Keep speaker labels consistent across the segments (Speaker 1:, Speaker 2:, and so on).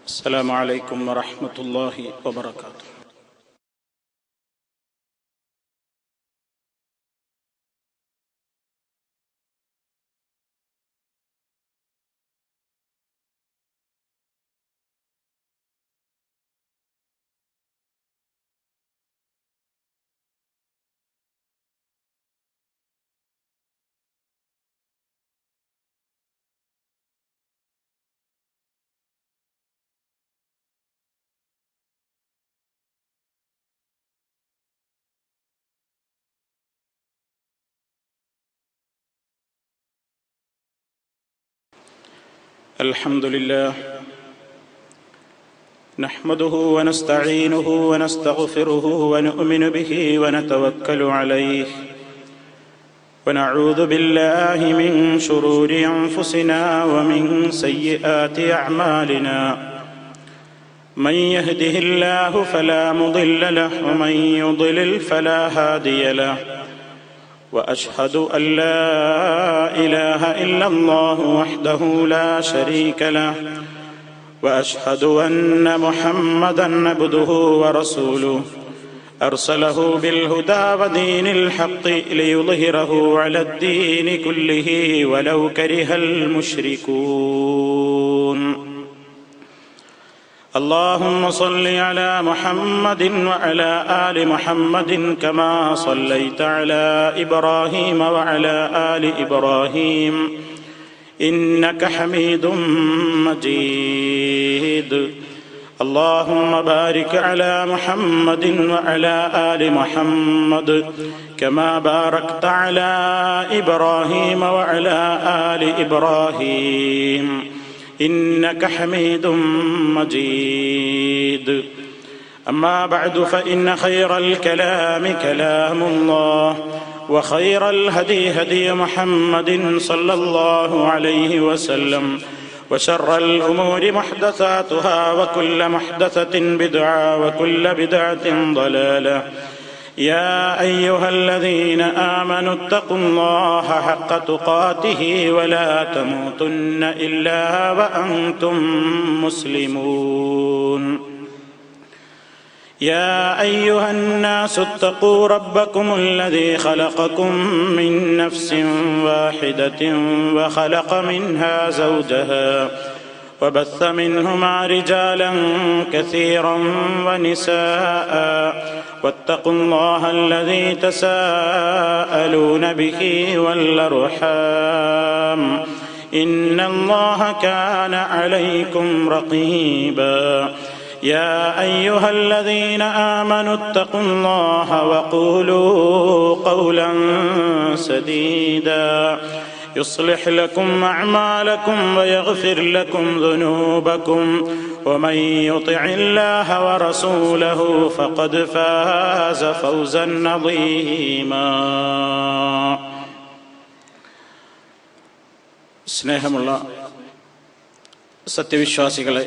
Speaker 1: السلام عليكم ورحمة الله وبركاته. الحمد لله نحمده ونستعينه ونستغفره ونؤمن به ونتوكل عليه ونعوذ بالله من شرور أنفسنا ومن سيئات أعمالنا من يهده الله فلا مضل له ومن يضلل فلا هادي له وأشهد أن لا إله إلا الله وحده لا شريك له وأشهد أن محمدًا عبده ورسوله أرسله بالهدى ودين الحق ليظهره على الدين كله ولو كره المشركون. اللهم صل على محمد وعلى آل محمد كما صليت على إبراهيم وعلى آل إبراهيم إنك حميد مجيد. اللهم بارك على محمد وعلى آل محمد كما باركت على إبراهيم وعلى آل إبراهيم إنك حميد مجيد. أما بعد فإن خير الكلام كلام الله وخير الهدي هدي محمد صلى الله عليه وسلم وشر الأمور محدثاتها وكل محدثة بدعة وكل بدعة ضلالة. يا أيها الذين آمنوا اتقوا الله حق تقاته ولا تموتن إلا وأنتم مسلمون. يا أيها الناس اتقوا ربكم الذي خلقكم من نفس واحدة وخلق منها زوجها وبث منهما رجالا كثيرا ونساء واتقوا الله الذي تساءلون به والأرحام إن الله كان عليكم رقيبا. يا أيها الذين آمنوا اتقوا الله وقولوا قولا سديدا يصلح لكم أعمالكم ويغفر لكم ذنوبكم ومن يطع الله ورسوله فقد فاز فوزا عظيما. സ്നേഹമുള്ള സത്യവിശ്വാസികളെ,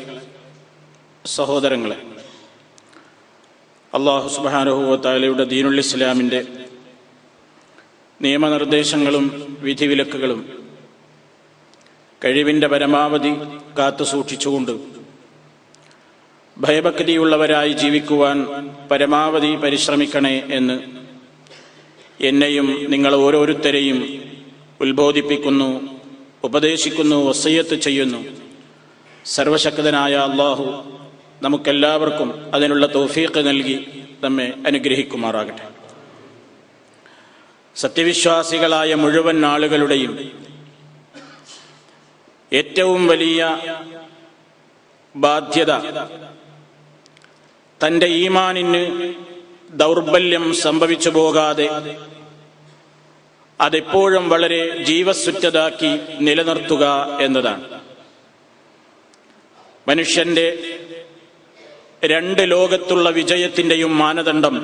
Speaker 1: സഹോദരങ്ങളെ, അല്ലാഹു സുബ്ഹാനഹു വ തആലയുടെ ദീനുൽ ഇസ്ലാമിൻ്റെ നിയമനിർദ്ദേശങ്ങളും വിധിവിലക്കുകളും കഴിവിൻ്റെ പരമാവധി കാത്തുസൂക്ഷിച്ചുകൊണ്ട് ഭയഭക്തിയുള്ളവരായി ജീവിക്കുവാൻ പരമാവധി പരിശ്രമിക്കണേ എന്ന് എന്നെയും നിങ്ങൾ ഓരോരുത്തരെയും ഉത്ബോധിപ്പിക്കുന്നു, ഉപദേശിക്കുന്നു, വസിയ്യത്ത് ചെയ്യുന്നു. സർവശക്തനായ അല്ലാഹു നമുക്കെല്ലാവർക്കും അതിനുള്ള തൗഫീഖ് നൽകി നമ്മെ അനുഗ്രഹിക്കുമാറാകട്ടെ. സത്യവിശ്വാസികളായ മുഴുവൻ ആളുകളുടെയും ഏറ്റവും വലിയ ബാധ്യത തൻ്റെ ഈമാനിന് ദൗർബല്യം സംഭവിച്ചു പോകാതെ അതെപ്പോഴും വളരെ ജീവസ്സുറ്റതാക്കി നിലനിർത്തുക എന്നതാണ്. മനുഷ്യന്റെ രണ്ട് ലോകത്തുള്ള വിജയത്തിന്റെയും മാനദണ്ഡം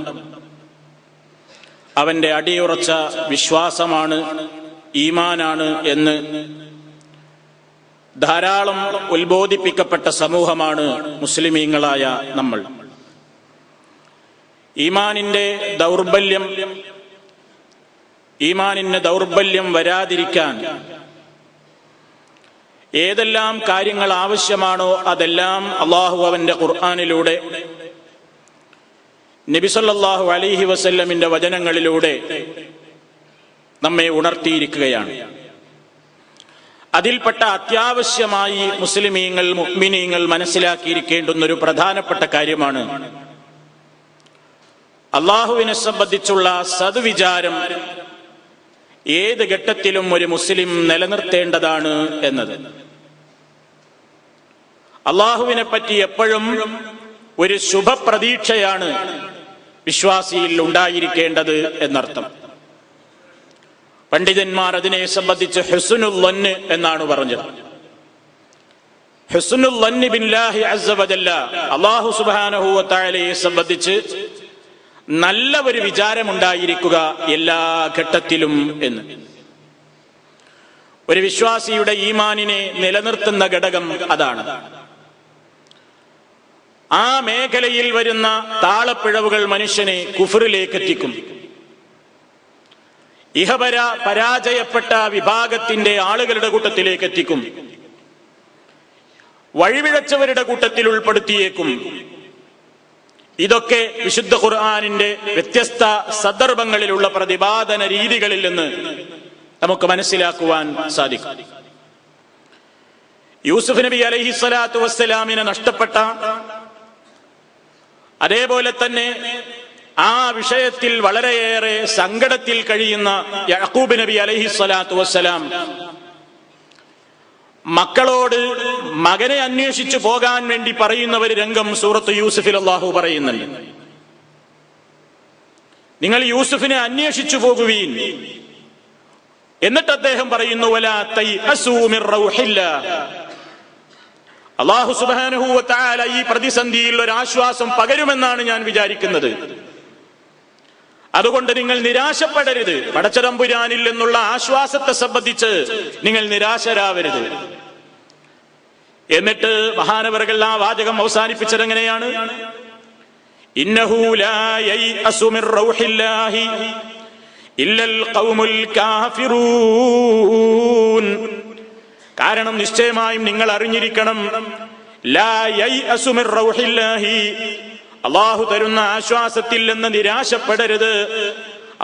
Speaker 1: അവന്റെ അടിയുറച്ച വിശ്വാസമാണ്, ഈമാനാണ് എന്ന് ധാരാളം ഉത്ബോധിപ്പിക്കപ്പെട്ട സമൂഹമാണ് മുസ്ലിമീങ്ങളായ നമ്മൾ. ഈമാനിന് ദൗർബല്യം വരാതിരിക്കാൻ ഏതെല്ലാം കാര്യങ്ങൾ ആവശ്യമാണോ അതെല്ലാം അള്ളാഹു അവന്റെ ഖുർആനിലൂടെ നബി സല്ലല്ലാഹു അലൈഹി വസല്ലമിന്റെ വചനങ്ങളിലൂടെ നമ്മെ ഉണർത്തിയിരിക്കുകയാണ്. അതിൽപ്പെട്ട അത്യാവശ്യമായി മുസ്ലിമീങ്ങൾ മുഅ്മിനീങ്ങൾ മനസ്സിലാക്കിയിരിക്കേണ്ടുന്ന ഒരു പ്രധാനപ്പെട്ട കാര്യമാണ് അള്ളാഹുവിനെ സംബന്ധിച്ചുള്ള സദ്വിചാരം ഏത് ഘട്ടത്തിലും ഒരു മുസ്ലിം നിലനിർത്തേണ്ടതാണ് എന്നത്. അള്ളാഹുവിനെ പറ്റി എപ്പോഴും ഒരു ശുഭപ്രതീക്ഷയാണ് വിശ്വാസിയിൽ ഉണ്ടായിരിക്കേണ്ടത് എന്നർത്ഥം. പണ്ഡിതന്മാർ അതിനെ സംബന്ധിച്ച് ഹുസ്നുൽ ളന്ന് എന്നാണ് പറഞ്ഞത്. ഹുസ്നുൽ ളന്ന് ബില്ലാഹി അസ്സ വജല്ല, അല്ലാഹു സുബ്ഹാനഹു വ തആലയെ സംബന്ധിച്ച് നല്ല ഒരു വിചാരമുണ്ടായിരിക്കുക എല്ലാ ഘട്ടത്തിലും എന്ന്. ഒരു വിശ്വാസിയുടെ ഈമാനിനെ നിലനിർത്തുന്ന ഘടകം അതാണ്. ആ മേഖലയിൽ വരുന്ന താളപ്പിഴവുകൾ മനുഷ്യനെ കുഫറിലേക്ക് എത്തിക്കും. ഇഹപര പരാജയപ്പെട്ട വിഭാഗത്തിന്റെ ആളുകളുടെ കൂട്ടത്തിലേക്ക് എത്തിക്കും. വഴിവിഴച്ചവരുടെ കൂട്ടത്തിൽ ഉൾപ്പെടുത്തിയേക്കും. ഇതൊക്കെ വിശുദ്ധ ഖുർആനിന്റെ വ്യത്യസ്ത സന്ദർഭങ്ങളിലുള്ള പ്രതിപാദന രീതികളിൽ നിന്ന് നമുക്ക് മനസ്സിലാക്കുവാൻ സാധിക്കും. യൂസുഫ് നബി അലൈഹിസ്സലാത്തു വസ്സലാമിനെ നഷ്ടപ്പെട്ട, അതേപോലെ തന്നെ ആ വിഷയത്തിൽ വളരെയേറെ സങ്കടത്തിൽ കഴിയുന്ന യഅഖൂബ് നബി അലൈഹിസ്സലാത്തു വസ്സലാം മക്കളോട് മകനെ അന്വേഷിച്ചു പോകാൻ വേണ്ടി പറയുന്ന ഒരു രംഗം സൂറത്ത് യൂസുഫിൽ അല്ലാഹു പറയുന്നുണ്ട്. നിങ്ങൾ യൂസുഫിനെ അന്വേഷിച്ചു പോകുവീൻ. എന്നിട്ട് അദ്ദേഹം പറയുന്നു, വലാ തൈഅസൂ മിർ റൗഹില്ലാഹ്. അല്ലാഹു സുബ്ഹാനഹു വ തആല ഈ പ്രതിസന്ധിയിൽ ഒരു ആശ്വാസം പകരുമെന്നാണ് ഞാൻ വിചാരിക്കുന്നത്. അതുകൊണ്ട് നിങ്ങൾ നിരാശപ്പെടരുത്. പടച്ചതമ്പുരാനിൽ നിന്നുള്ള ആശ്വാസത്തെ സംബന്ധിച്ച് നിങ്ങൾ നിരാശരാവരുത്. എന്നിട്ട് മഹാനവറുകൾ ആ വാചകം അവസാനിപ്പിച്ചത് എങ്ങനെയാണ്? ഇന്നഹു ലാ യൈഅസു മിർ റൗഹില്ലാഹി ഇല്ലൽ ഖൗമുൽ കാഫിറൂൻ. കാരണം നിശ്ചയമായും നിങ്ങൾ അറിഞ്ഞിരിക്കണം, ലാ യൈഅസു മിർ റൗഹില്ലാഹി, അള്ളാഹു തരുന്ന ആശ്വാസത്തിൽ നിന്ന് നിരാശപ്പെടരുത്.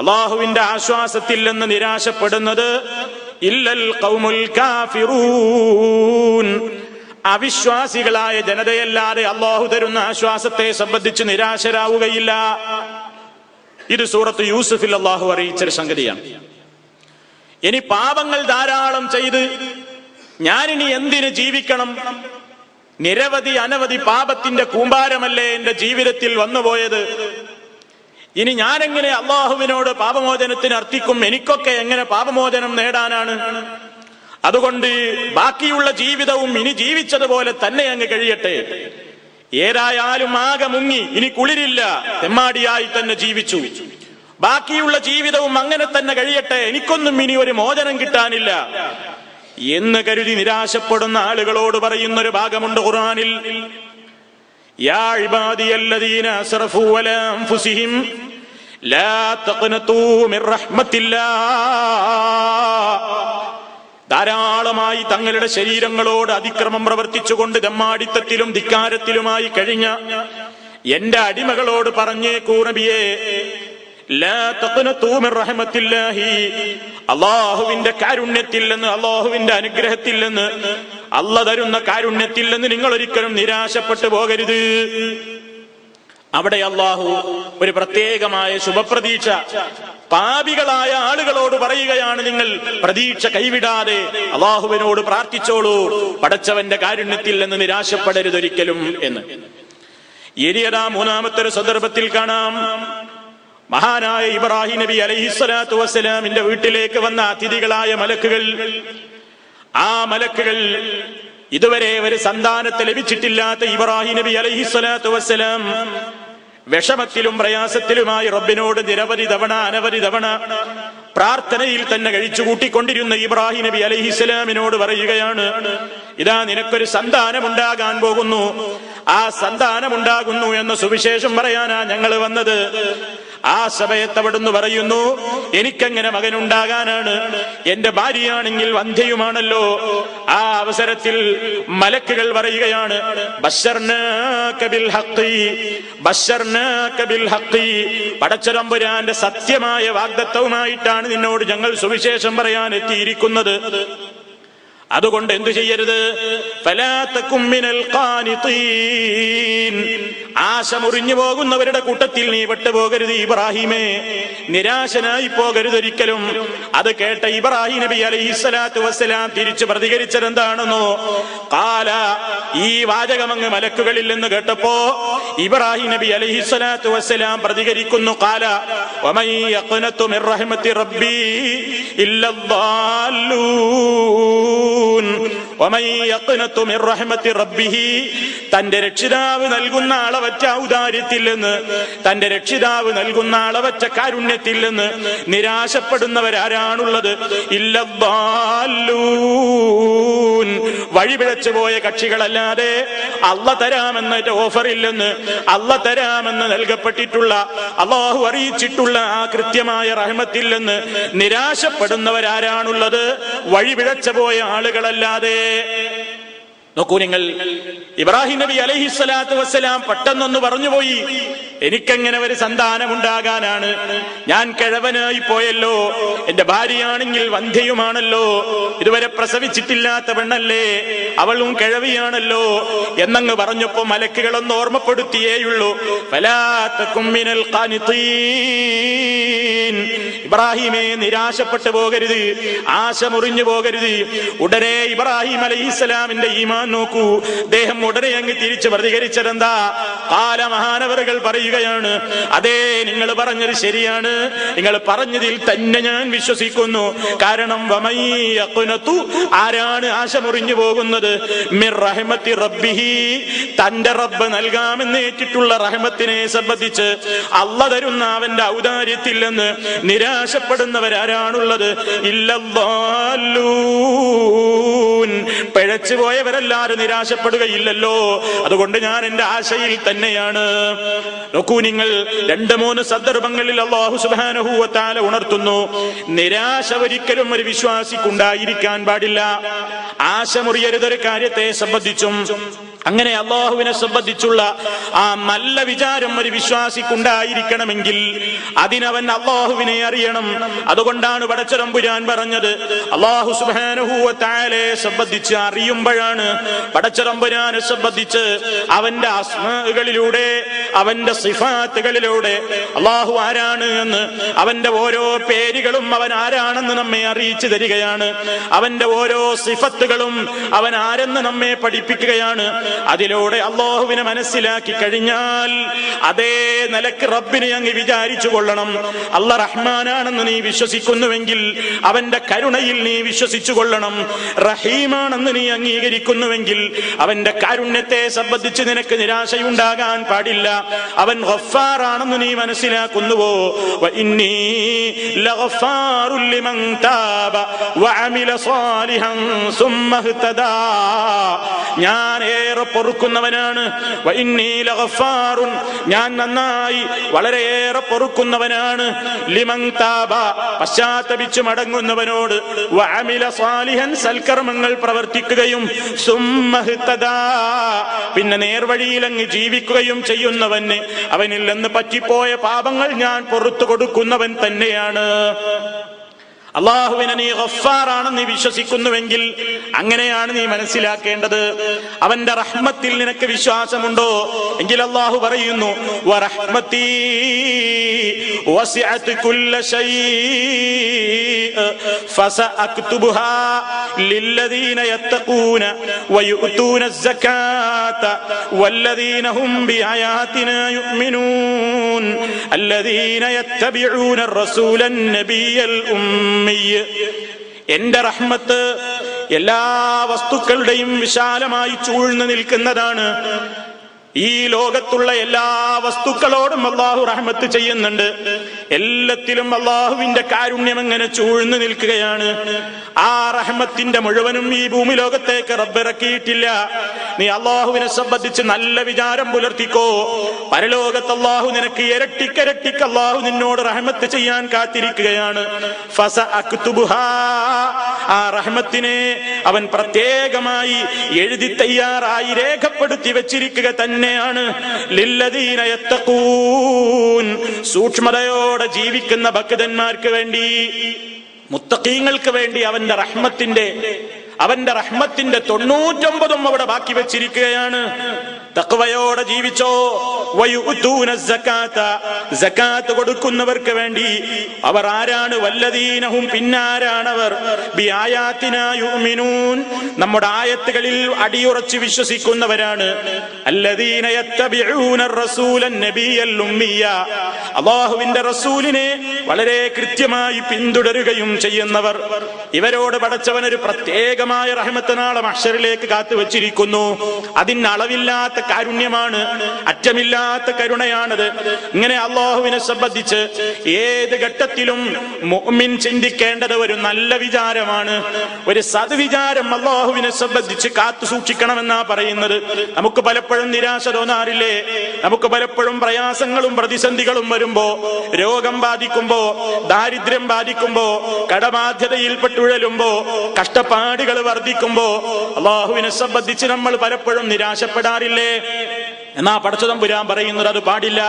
Speaker 1: അള്ളാഹുവിന്റെ ആശ്വാസത്തിൽ നിന്ന് നിരാശപ്പെടുന്നത് ഇല്ലൽ ഖൗമുൽ കാഫിറൂൻ, അവിശ്വാസികളായ ജനതയല്ലാതെ അള്ളാഹു തരുന്ന ആശ്വാസത്തെ സംബന്ധിച്ച് നിരാശരാവുകയില്ല. ഇത് സൂറത്ത് യൂസുഫിൽ അള്ളാഹു അറിയിച്ചൊരു സംഗതിയാണ്. ഇനി പാപങ്ങൾ ധാരാളം ചെയ്ത് ഞാനിനി എന്തിന് ജീവിക്കണം? നിരവധി അനവധി പാപത്തിന്റെ കൂമ്പാരമല്ലേ എന്റെ ജീവിതത്തിൽ വന്നുപോയത്. ഇനി ഞാനെങ്ങനെ അള്ളാഹുവിനോട് പാപമോചനത്തിന് അർത്ഥിക്കും? എനിക്കൊക്കെ എങ്ങനെ പാപമോചനം നേടാനാണ്? അതുകൊണ്ട് ബാക്കിയുള്ള ജീവിതവും ഇനി ജീവിച്ചതുപോലെ തന്നെ അങ്ങ് കഴിയട്ടെ. ഏതായാലും ആകെ മുങ്ങി, ഇനി കുളിരില്ല, തെമ്മാടിയായി തന്നെ ജീവിച്ചു. ബാക്കിയുള്ള ജീവിതവും അങ്ങനെ തന്നെ കഴിയട്ടെ, എനിക്കൊന്നും ഇനി ഒരു മോചനം കിട്ടാനില്ല എന്ന് കരുതി നിരാശപ്പെടുന്ന ആളുകളോട് പറയുന്നൊരു ഭാഗമുണ്ട് ഖുർആനിൽ. യാ ഇബാദിയല്ലദീന അസ്റഫൂ അലാ അൻഫുസിഹിം ലാ തഖ്നതൂ മിർ റഹ്മത്തില്ലാഹ്. ധാരാളമായി തങ്ങളുടെ ശരീരങ്ങളോട് അതിക്രമം പ്രവർത്തിച്ചുകൊണ്ട് ദമ്മാടിത്തത്തിലും ധിക്കാരത്തിലുമായി കഴിഞ്ഞ എന്റെ അടിമകളോട് പറഞ്ഞേക്കൂ നബിയേ, ലാ തഖ്നതൂ മിർ റഹ്മത്തില്ലാഹി, അല്ലാഹുവിന്റെ കാരുണ്യത്തിൽ നിന്ന്, അല്ലാഹുവിന്റെ അനുഗ്രഹത്തിൽ നിന്ന്, അല്ലാഹു തരുന്ന കാരുണ്യത്തിൽ നിന്ന് നിങ്ങൾ ഒരിക്കലും നിരാശപ്പെട്ടു പോകരുത്. അവിടെ അല്ലാഹു ഒരു പ്രത്യേകമായ ശുഭപ്രതീക്ഷ പാപികളായ ആളുകളോട് പറയുകയാണ്, നിങ്ങൾ പ്രതീക്ഷ കൈവിടാതെ അല്ലാഹുവിനോട് പ്രാർത്ഥിച്ചോളൂ, പടച്ചവന്റെ കാരുണ്യത്തിൽ നിന്ന് നിരാശപ്പെടരുതൊരിക്കലും എന്ന്. ഇനിയതാ മൂന്നാമത്തെ ഒരു സന്ദർഭത്തിൽ കാണാം, മഹാനായ ഇബ്രാഹിം നബി അലൈഹിസ്സലാത്തു വസ്സലാമിന്റെ വീട്ടിലേക്ക് വന്ന അതിഥികളായ മലക്കുകൾ. ആ മലക്കുകൾ ഇതുവരെ ഒരു സന്താനത്തെ ലഭിച്ചിട്ടില്ലാത്ത ഇബ്രാഹിം നബി അലൈഹിസ്സലാത്തു വസ്സലാം വിഷമത്തിലും പ്രയാസത്തിലുമായി റബ്ബിനോട് നിരവധി തവണ അനവധി തവണ പ്രാർത്ഥനയിൽ തന്നെ കഴിച്ചു കൂട്ടിക്കൊണ്ടിരുന്ന ഇബ്രാഹിം നബി അലൈഹിസ്സലാമിനോട് പറയുകയാണ്, ഇതാ നിനക്കൊരു സന്താനമുണ്ടാകാൻ പോകുന്നു. ആ സന്താനമുണ്ടാകുന്നു എന്ന സുവിശേഷം പറയാനാ ഞങ്ങൾ വന്നത്. ആ സമയത്ത് അവിടുന്ന് പറയുന്നു, എനിക്കെങ്ങനെ മകനുണ്ടാകാനാണ്? എന്റെ ഭാര്യയാണെങ്കിൽ വന്ധ്യയുമാണല്ലോ. ആ അവസരത്തിൽ മലക്കുകൾ പറയുകയാണ്, ബശ്ശർനാക ബിൽ ഹഖ്, ബശ്ശർനാക ബിൽ ഹഖ്, പടച്ചതമ്പുരാന്റെ സത്യമായ വാഗ്ദത്തവുമായിട്ടാണ് നിന്നോട് ഞങ്ങൾ സുവിശേഷം പറയാൻ എത്തിയിരിക്കുന്നത്. അതുകൊണ്ട് എന്തു ചെയ്യരുത്? ഫലാ തകും മിനൽ ഖാനിതീൻ, ആശ മുറിഞ്ഞു പോകുന്നവരുടെ കൂട്ടത്തിൽ നീ പെട്ടുപോകരുത് ഇബ്രാഹിമേ, നിരാശനായി പോകരുതൊരിക്കലും. അത് കേട്ട ഇബ്രാഹിം നബി അലൈഹിസ്സലാത്തു വസ്സലാം തിരിച്ചു പ്രതികരിച്ചതെന്താണെന്നോ? ഖാല, ഈ വാചകമങ്ങ് മലക്കുകളിൽ നിന്ന് കേട്ടപ്പോ ഇബ്രാഹിം നബി അലൈഹിസ്സലാത്തു വസ്സലാം പ്രതികരിക്കുന്നു, ഖാല വമൻ യഖ്നതു മിർ റഹ്മത്തി റബ്ബി ഇല്ലദ്ദാല്ലൂൻ, വമൻ യഖ്നതു മിർ റഹ്മത്തി റബ്ബിഹി, തന്റെ രക്ഷിതാവ് നൽകുന്ന അളവറ്റ ഔദാര്യത്തിൽ നിന്ന്, തന്റെ രക്ഷിതാവ് നൽകുന്ന അളവറ്റ കാരുണ്യത്തിൽ നിന്ന് നിരാശപ്പെടുന്നവരാരാണുള്ളത്? ഇല്ലദ്ദാല്ലൂൻ, വഴിപിഴച്ചു പോയ കക്ഷികളല്ലാതെ അള്ള തരാമെന്ന ഓഫറില്ലെന്ന്, അള്ള തരാമെന്ന് നൽകപ്പെട്ടിട്ടുള്ള, അള്ളാഹു അറിയിച്ചിട്ടുള്ള ആ കൃത്യമായ റഹ്മത്തിൽ നിന്ന് നിരാശപ്പെടുന്നവരാരാണുള്ളത്? വഴിപിഴച്ചു പോയ ആളുകളല്ലാതെ. നോക്കൂ നിങ്ങൾ, ഇബ്രാഹിം നബി അലൈഹിസ്സലാത്തു വസ്സലാം പെട്ടെന്നൊന്ന് പറഞ്ഞുപോയി, എനിക്കെങ്ങനെ ഒരു സന്താനമുണ്ടാകാനാണ്? ഞാൻ കിഴവനായി പോയല്ലോ, എന്റെ ഭാര്യയാണെങ്കിൽ വന്ധ്യയുമാണല്ലോ, ഇതുവരെ പ്രസവിച്ചിട്ടില്ലാത്ത പെണ്ണല്ലേ, അവളും കിഴവിയാണല്ലോ എന്നങ്ങ് പറഞ്ഞപ്പോ മലക്കുകളൊന്ന് ഓർമ്മപ്പെടുത്തിയേയുള്ളൂ. ഫലാ തകും മിനൽ ഖാനിതീൻ, ഇബ്രാഹിമേ നിരാശപ്പെട്ടു പോകരുത്, ആശ മുറിഞ്ഞു പോകരുത്. ഉടനെ ഇബ്രാഹിം അലൈഹിസ്സലാമിന്റെ ഈമാൻ നോക്കൂ, അദ്ദേഹം ഉടനെ അങ്ങ് തിരിച്ച് പ്രതികരിച്ചതെന്താ? ഖാല, മഹാനവറുകൾ പറയുകയാണ്, അതേ, നിങ്ങൾ പറഞ്ഞത് ശരിയാണ്, നിങ്ങൾ പറഞ്ഞതിൽ തന്നെ ഞാൻ വിശ്വസിക്കുന്നു. കാരണം വമൻ യഖ്നതു, ആരാണ് ആശ മുറിഞ്ഞു പോകുന്നത്? മിർ റഹ്മത്തി റബ്ബിഹി, തന്റെ റബ്ബ് നൽകാമെന്നേറ്റിട്ടുള്ള റഹ്മത്തിനെ സംബന്ധിച്ച്, അള്ള തരുന്ന അവന്റെ ഔദാര്യത്തിൽ നിന്ന് നിരാശപ്പെടുന്നവരാരാണുള്ളത്? ഇല്ലദ്ദാല്ലൂൻ, പിഴച്ചു പോയവരെല്ലാരും നിരാശപ്പെടുകയില്ലല്ലോ. അതുകൊണ്ട് ഞാൻ എന്റെ ആശയിൽ തന്നെയാണ്. നോക്കൂ നിങ്ങൾ, 2-3 സന്ദർഭങ്ങളിൽ അല്ലാഹു സുബ്ഹാനഹു വ തആല ഉണർത്തുന്നു, നിരാശ ഒരിക്കലും ഒരു വിശ്വാസിക്കുണ്ടായിരിക്കാൻ പാടില്ല. ആശ മുറിയരുതൊരു കാര്യത്തെ സംബന്ധിച്ചും. അങ്ങനെ അള്ളാഹുവിനെ സംബന്ധിച്ചുള്ള ആ നല്ല വിചാരം ഒരു വിശ്വാസിക്കുണ്ടായിരിക്കണമെങ്കിൽ അതിനവൻ അള്ളാഹുവിനെ അറിയണം. അതുകൊണ്ടാണ് പടച്ചതമ്പുരാൻ പറഞ്ഞത്, അള്ളാഹു സുബ്ഹാനഹു വ തആലയെ സംബന്ധിച്ച് അറിയുമ്പോഴാണ്, പടച്ചതമ്പുരാനെ സംബന്ധിച്ച് അവന്റെ അസ്മാകളിലൂടെ, അവന്റെ സിഫാത്തുകളിലൂടെ അള്ളാഹു ആരാണ് എന്ന്, അവന്റെ ഓരോ പേരുകളും അവൻ ആരാണെന്ന് നമ്മെ അറിയിച്ചു തരികയാണ്. അവന്റെ ഓരോ സിഫത്തുകളും അവൻ ആരെന്ന് നമ്മെ പഠിപ്പിക്കുകയാണ്. അതിലൂടെ അള്ളാഹുവിനെ മനസ്സിലാക്കി കഴിഞ്ഞാൽ അതേ നിലക്ക് റബ്ബിനെ അങ്ങ് വിചാരിച്ചു കൊള്ളണം. അള്ള റഹ്മാനാണെന്ന് നീ വിശ്വസിക്കുന്നുവെങ്കിൽ അവന്റെ കരുണയിൽ നീ വിശ്വസിച്ചു കൊള്ളണം. റഹീമാണെന്ന് നീ അംഗീകരിക്കുന്നുവെങ്കിൽ അവന്റെ കാരുണ്യത്തെ സംബന്ധിച്ച് നിനക്ക് നിരാശയുണ്ടാകാൻ പാടില്ല. അവൻ ഗഫ്ഫാറാണെന്ന് നീ മനസ്സിലാക്കുന്നുവോ? വഇന്നീ ലഗഫാറുൽ ലിമൻ താബ വഅമില സാലിഹൻ സുമ്മ ഇഹ്തദാ, ഞാൻ ഏറെ പൊറുക്കുന്നവനാണ്. വഇന്നീ ലഗഫാറുൻ, ഞാൻ നന്നായി വളരെയേറെ പൊറുക്കുന്നവനാണ്. ലിമൻ താബ, പശ്ചാത്തപിച്ചു മടങ്ങുന്നവനോട്. വഅമില സാലിഹൻ, സൽക്കർമ്മങ്ങൾ പ്രവർത്തിക്കുകയും. സുമ്മ ഇഹ്തദാ, പിന്നെ നേർവഴിയിൽ അങ്ങ് ജീവിക്കുകയും ചെയ്യുന്നവന്, അവനിൽ നിന്ന് പറ്റിപ്പോയ പാപങ്ങൾ ഞാൻ പുറത്തു കൊടുക്കുന്നവൻ തന്നെയാണ്. അള്ളാഹുവിനെ നീ ഗഫ്ഫാറാണെന്ന് നീ വിശ്വസിക്കുന്നുവെങ്കിൽ അങ്ങനെയാണ് നീ മനസ്സിലാക്കേണ്ടത്. അവന്റെ റഹ്മത്തിൽ നിനക്ക് വിശ്വാസമുണ്ടോ എങ്കിൽ അള്ളാഹു പറയുന്നു, വറഹ്മതീ വസിഅത് കുല്ല ശൈഇ ഫസഅക്തുബുഹാ ലില്ലദീന യത്തഖൂന വയുഅ്തൂന അസ്സകാത വല്ലദീന ഹും ബിആയാതിനാ യുഅ്മിനൂൻ അല്ലദീന യത്തബിഊന അർ-റസൂലൻ നബിയൽ ഉമ്മി. എന്റെ റഹ്മത്ത് എല്ലാ വസ്തുക്കളുടെയും വിശാലമായി ചൂഴ്ന്നു നിൽക്കുന്നതാണ്. ഈ ലോകത്തുള്ള എല്ലാ വസ്തുക്കളോടും അല്ലാഹു റഹ്മത്ത് ചെയ്യുന്നുണ്ട്. എല്ലാത്തിലും അള്ളാഹുവിന്റെ കാരുണ്യം അങ്ങനെ ചൂഴ്ന്നു നിൽക്കുകയാണ്. ആ റഹ്മത്തിന്റെ മുഴുവനും ഈ ഭൂമി ലോകത്തേക്ക് റബ്ബിറക്കിയിട്ടില്ല. നീ അള്ളാഹുവിനെ സംബന്ധിച്ച് നല്ല വിചാരം പുലർത്തിക്കോ. പരലോകത്ത് അള്ളാഹു നിനക്ക് ഇരട്ടിക്കരട്ടിക്ക് അള്ളാഹു നിന്നോട് റഹ്മത്ത് ചെയ്യാൻ കാത്തിരിക്കുകയാണ്. ആ റഹ്മത്തിനെ അവൻ പ്രത്യേകമായി എഴുതി തയ്യാറായി രേഖപ്പെടുത്തി വെച്ചിരിക്കുക തന്നെയാണ്. ലില്ലദീന യത്തഖൂൻ, സൂക്ഷ്മതയോടെ ജീവിക്കുന്ന ഭക്തന്മാർക്ക് വേണ്ടി, മുത്തഖീങ്ങൾക്ക് വേണ്ടി അവന്റെ റഹ്മത്തിന്റെ 99 അവിടെ ബാക്കി വെച്ചിരിക്കുകയാണ്. തഖ്വയോടെ ജീവിച്ചോ. വയുഅ്തൂന സകാത്ത, സകാത്ത് കൊടുക്കുന്നവർക്ക് വേണ്ടി. അവർ ആരാണ്? വല്ലദീനഹും, പിന്നാരാണവർ ബിആയാതിനാ യുഅ്മിനൂൻ, നമ്മുടെ ആയത്തുകളിൽ അടിയുറച്ച് വിശ്വസിക്കുന്നവരാണ്. അല്ലദീന യത്തബിഊന റസൂലൻ നബിയൽ ഉമ്മിയ, അല്ലാഹുവിന്റെ റസൂലിനെ വളരെ കൃത്യമായി പിന്തുടരുകയും ചെയ്യുന്നവർ. ഇവരോട് പടച്ചവൻ ഒരു പ്രത്യേകമായ റഹ്മത്ത് നാളെ മഹ്ശറിലേക്ക് കാത്തുവച്ചിരിക്കുന്നു. അതിന് അളവില്ലാത്ത കാരുണ്യമാണ്, അറ്റമില്ലാത്ത കരുണയാണത്. ഇങ്ങനെ അല്ലാഹുവിനെ സംബന്ധിച്ച് ഏത് ഘട്ടത്തിലും മുഅ്മിൻ ചിന്തിക്കേണ്ടത് ഒരു നല്ല വിചാരമാണ്, ഒരു സദ്വിചാരം അല്ലാഹുവിനെ സംബന്ധിച്ച് കാത്തു സൂക്ഷിക്കണമെന്നാ പറയുന്നത്. നമുക്ക് പലപ്പോഴും നിരാശ തോന്നാറില്ലേ? നമുക്ക് പലപ്പോഴും പ്രയാസങ്ങളും പ്രതിസന്ധികളും വരുമ്പോ, രോഗം ബാധിക്കുമ്പോ, ദാരിദ്ര്യം ബാധിക്കുമ്പോ, കടബാധ്യതയിൽപ്പെട്ടുഴലുമ്പോ, കഷ്ടപ്പാടുകൾ വർദ്ധിക്കുമ്പോ അല്ലാഹുവിനെ സംബന്ധിച്ച് നമ്മൾ പലപ്പോഴും നിരാശപ്പെടാറില്ലേ? എന്നാ പടച്ചതമ്പുരാൻ പറയുന്നത് അത് പാടില്ല.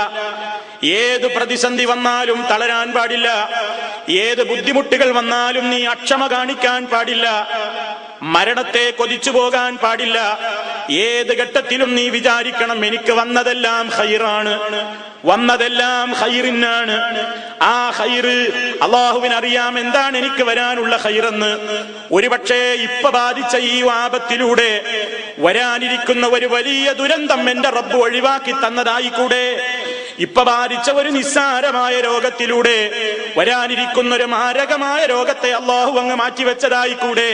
Speaker 1: ഏത് പ്രതിസന്ധി വന്നാലും തളരാൻ പാടില്ല. ഏത് ബുദ്ധിമുട്ടുകൾ വന്നാലും നീ അക്ഷമ കാണിക്കാൻ പാടില്ല. മരണത്തെ കൊതിച്ചു പോകാൻ പാടില്ല. ഏത് ഘട്ടത്തിലും നീ വിചാരിക്കണം, എനിക്ക് വന്നതെല്ലാം ഖൈറാണ്, വന്നതെല്ലാം ഖൈറിനാണ്. ആ ഖൈറ് അല്ലാഹുവിനറിയാം എന്താണ് എനിക്ക് വരാനുള്ള ഖൈറെന്ന്. ഒരുപക്ഷെ ഇപ്പൊ ബാധിച്ച ഈ ആപത്തിലൂടെ വരാനിരിക്കുന്ന ഒരു വലിയ ദുരന്തം എന്റെ റബ്ബ് ഒഴിവാക്കി തന്നതായിക്കൂടെ. ഇപ്പൊ ബാധിച്ച ഒരു നിസ്സാരമായ രോഗത്തിലൂടെ വരാനിരിക്കുന്ന ഒരു മാരകമായ രോഗത്തെ അല്ലാഹു അങ്ങ് മാറ്റിവെച്ചതായിക്കൂടെ.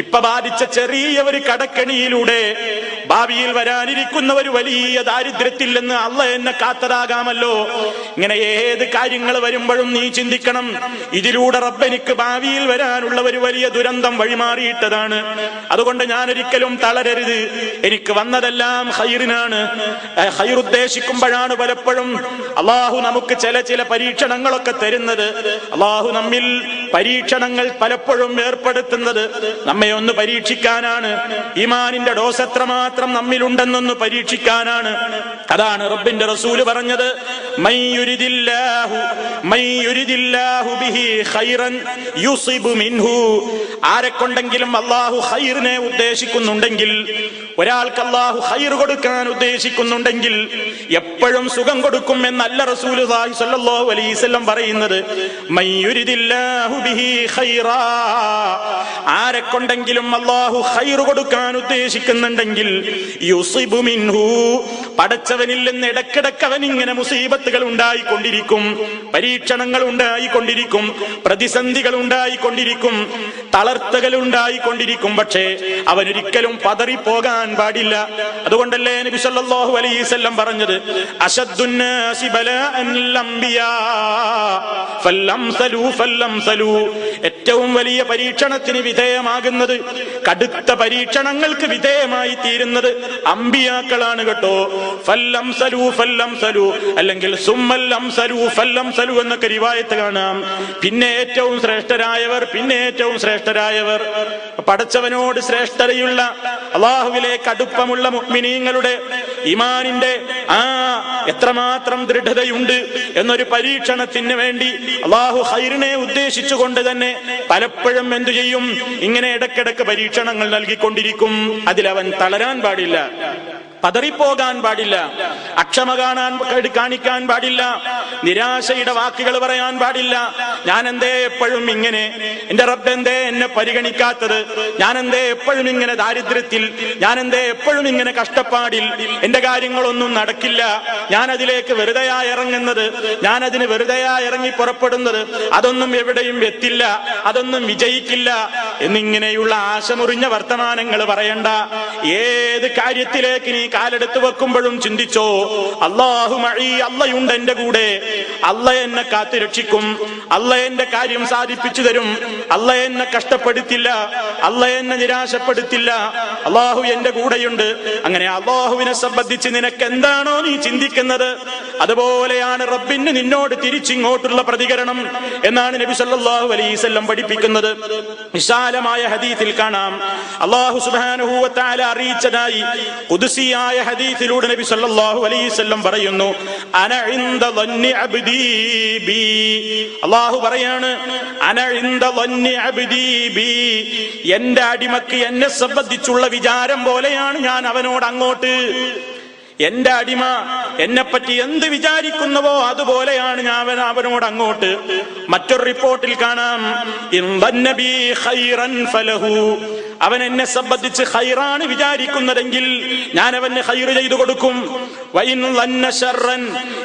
Speaker 1: ഇപ്പൊ ബാധിച്ച ചെറിയ ഒരു കടക്കണിയിലൂടെ ഭാവിയിൽ വരാനിരിക്കുന്ന ഒരു വലിയ ദാരിദ്ര്യത്തിൽ നിന്ന് അല്ലാഹ് എന്നെ കാത്തതാകാമല്ലോ. ഇങ്ങനെ ഏത് കാര്യങ്ങൾ വരുമ്പോഴും നീ ചിന്തിക്കണം, ഇതിലൂടെ റബ്ബ് എനിക്ക് ഭാവിയിൽ വരാനുള്ള ഒരു വലിയ ദുരന്തം വഴിമാറിയിട്ടതാണ്. അതുകൊണ്ട് ഞാൻ ഒരിക്കലും തളരരുത്. എനിക്ക് വന്നതെല്ലാം ഖൈറിനാണ്. ഖൈർ ഉദ്ദേശിക്കുമ്പോഴാണ് പലപ്പോഴും അല്ലാഹു നമുക്ക് ചില പരീക്ഷണങ്ങളൊക്കെ തരുന്നത്. അല്ലാഹു നമ്മിൽ പരീക്ഷണങ്ങൾ പലപ്പോഴും ഏർപ്പെടുത്തുന്നത് നമ്മെ ഒന്ന് പരീക്ഷിക്കാനാണ്. ഈമാനിന്റെ ഡോസ് എത്രമാത്രം നമ്മിലുണ്ടെന്നൊന്ന് പരീക്ഷിക്കാനാണ്. അതാണ് റബ്ബിന്റെ റസൂല് പറഞ്ഞത്, മയ്യുരിദില്ലാഹു ബിഹി ഖൈറൻ യുസിബു മിൻഹു. ആരെക്കൊണ്ടെങ്കിലും അല്ലാഹു ഖൈറിനെ ഉദ്ദേശിക്കുന്നുണ്ടെങ്കിൽ, ഒരാൾക്ക് അല്ലാഹു ഖൈർ കൊടുക്കാൻ ഉദ്ദേശിക്കുന്നുണ്ടെങ്കിൽ എപ്പോഴും സുഖം കൊടുക്കും എന്നല്ല റസൂലുള്ളാഹി സ്വല്ലല്ലാഹു അലൈഹി വസല്ലം പറയുന്നത്. മയ്യുരിദില്ലാഹു ബിഹി ഖൈറാ, ആരെക്കൊണ്ടെങ്കിലും അല്ലാഹു ഖൈർ കൊടുക്കാൻ ഉദ്ദേശിക്കുന്നുണ്ടെങ്കിൽ യുസിബു മിൻഹു, പടച്ചവനിൽ നിന്ന് ഇടക്കിടക്ക് അവൻ ഇങ്ങനെ മുസീബത്തുകൾ ഉണ്ടായിക്കൊണ്ടിരിക്കും, പരീക്ഷണങ്ങൾ ഉണ്ടായിക്കൊണ്ടിരിക്കും, പ്രതിസന്ധികൾ ഉണ്ടായിക്കൊണ്ടിരിക്കും, തളർത്തകൾ ഉണ്ടായിക്കൊണ്ടിരിക്കും. പക്ഷേ അവനൊരിക്കലും പതറിപ്പോകാൻ പാടില്ല. അതുകൊണ്ടല്ലേ നബി സല്ലല്ലാഹു അലൈഹി വസല്ലം പറഞ്ഞത്, അശദ്ദുന്നാസി ബലാഅൽ അംബിയാ ഫല്ലംസലു ഫല്ലംസലു, ഏറ്റവും വലിയ പരീക്ഷണത്തിന് വിധേയമാകുന്നത്, കടുത്ത പരീക്ഷണങ്ങൾക്ക് വിധേയമായി തീരുന്നത് അംബിയാക്കളാണ് കേട്ടോ. ഫല്ലംസലു ഫല്ലംസലു, അല്ലെങ്കിൽ സുമ്മൽ അംസലു ഫല്ലംസലു എന്നൊക്കെ റിവായത്ത് കാണാം. പിന്നെ ഏറ്റവും ശ്രേഷ്ഠരായവർ, പിന്നെ ഏറ്റവും ശ്രേഷ്ഠരായവർ. പടച്ചവനോട് ശ്രേഷ്ഠതയുള്ള, അല്ലാഹുവിലേക്ക് അടുപ്പമുള്ള മുഅ്മിനീങ്ങളുടെ ഈമാനിന്റെ എത്രമാത്രം ദൃഢതയുണ്ട് എന്നൊരു പരീക്ഷണത്തിന് വേണ്ടി അല്ലാഹു ഖൈറിനെ ഉദ്ദേശിച്ചുകൊണ്ട് തന്നെ പലപ്പോഴും എന്തു ചെയ്യും, ഇങ്ങനെ ഇടക്കിടക്ക് പരീക്ഷണങ്ങൾ നൽകിക്കൊണ്ടിരിക്കും. അതിലവൻ തളരാൻ പാടില്ല, പതറിപ്പോകാൻ പാടില്ല, അക്ഷമ കാണിക്കാൻ പാടില്ല, നിരാശയുടെ വാക്കുകൾ പറയാൻ പാടില്ല. ഞാൻ എന്തേ എപ്പോഴും ഇങ്ങനെ, എന്റെ റബ്ബ് എന്തേ എന്നെ പരിഗണിക്കാത്തത്, ഞാൻ എന്തേ എപ്പോഴും ഇങ്ങനെ ദാരിദ്ര്യത്തിൽ, ഞാൻ എന്തേ എപ്പോഴും ഇങ്ങനെ കഷ്ടപ്പാടിൽ, എന്റെ കാര്യങ്ങളൊന്നും നടക്കില്ല, ഞാൻ അതിലേക്ക് വെറുതെയായി ഇറങ്ങുന്നത്, ഞാൻ അതിന് വെറുതെയായി ഇറങ്ങി പുറപ്പെടുന്നത്, അതൊന്നും എവിടെയും എത്തില്ല, അതൊന്നും വിജയിക്കില്ല എന്നിങ്ങനെയുള്ള ആശമുറിഞ്ഞ വർത്തമാനങ്ങൾ പറയണ്ട. ഏത് കാര്യത്തിലേക്ക് നീ കാലെടുത്ത് വെക്കുമ്പോഴും ചിന്തിച്ചോ, അല്ലാഹു മഈ, അള്ളയുണ്ട് എന്റെ കൂടെ, അള്ള എന്നെ കാത്തു രക്ഷിക്കും, അള്ള എന്റെ കാര്യം സാധിപ്പിച്ചു തരും, അള്ള എന്നെ കഷ്ടപ്പെടുത്തില്ല, അള്ള എന്നെ നിരാശപ്പെടുത്തില്ല, അള്ളാഹു എന്റെ കൂടെയുണ്ട്. അങ്ങനെ അള്ളാഹുവിനെ സംബന്ധിച്ച് നിനക്ക് എന്താണോ നീ ചിന്തിക്കുന്നത് അതുപോലെയാണ് റബ്ബിന് നിന്നോട് തിരിച്ചിങ്ങോട്ടുള്ള പ്രതികരണം എന്നാണ് നബി സല്ലല്ലാഹു അലൈഹി വസല്ലം പഠിപ്പിക്കുന്നത്. വിശാലമായ ഹദീസിൽ കാണാം, അല്ലാഹു സുബ്ഹാനഹു വ തആല അറിയിച്ചതായി ഖുദ്സിയായ ഹദീസിലൂടെ നബി സല്ലല്ലാഹു അലൈഹി വസല്ലം പറയുന്നു, അന ഇൻദ ളന്നി അബ്ദീ ബി. അല്ലാഹു പറയാണ്, അന ഇൻദ ളന്നി അബ്ദീ ബി, എന്റെ അടിമക്ക് എന്നെ സംബന്ധിച്ചുള്ള വിചാരം പോലെയാണ് ഞാൻ അവനോട് അങ്ങോട്ട്. എന്റെ അടിമ എന്നെപ്പറ്റി എന്ത് വിചാരിക്കുന്നുവോ അതുപോലെയാണ് ഞാൻ അവനോട് അങ്ങോട്ട്. മറ്റൊരു റിപ്പോർട്ടിൽ കാണാം, അവൻ എന്നെ സംബന്ധിച്ച് ഖൈറാണ് വിചാരിക്കുന്നതെങ്കിൽ ഞാൻ അവന് ഖൈർ ചെയ്തു കൊടുക്കും.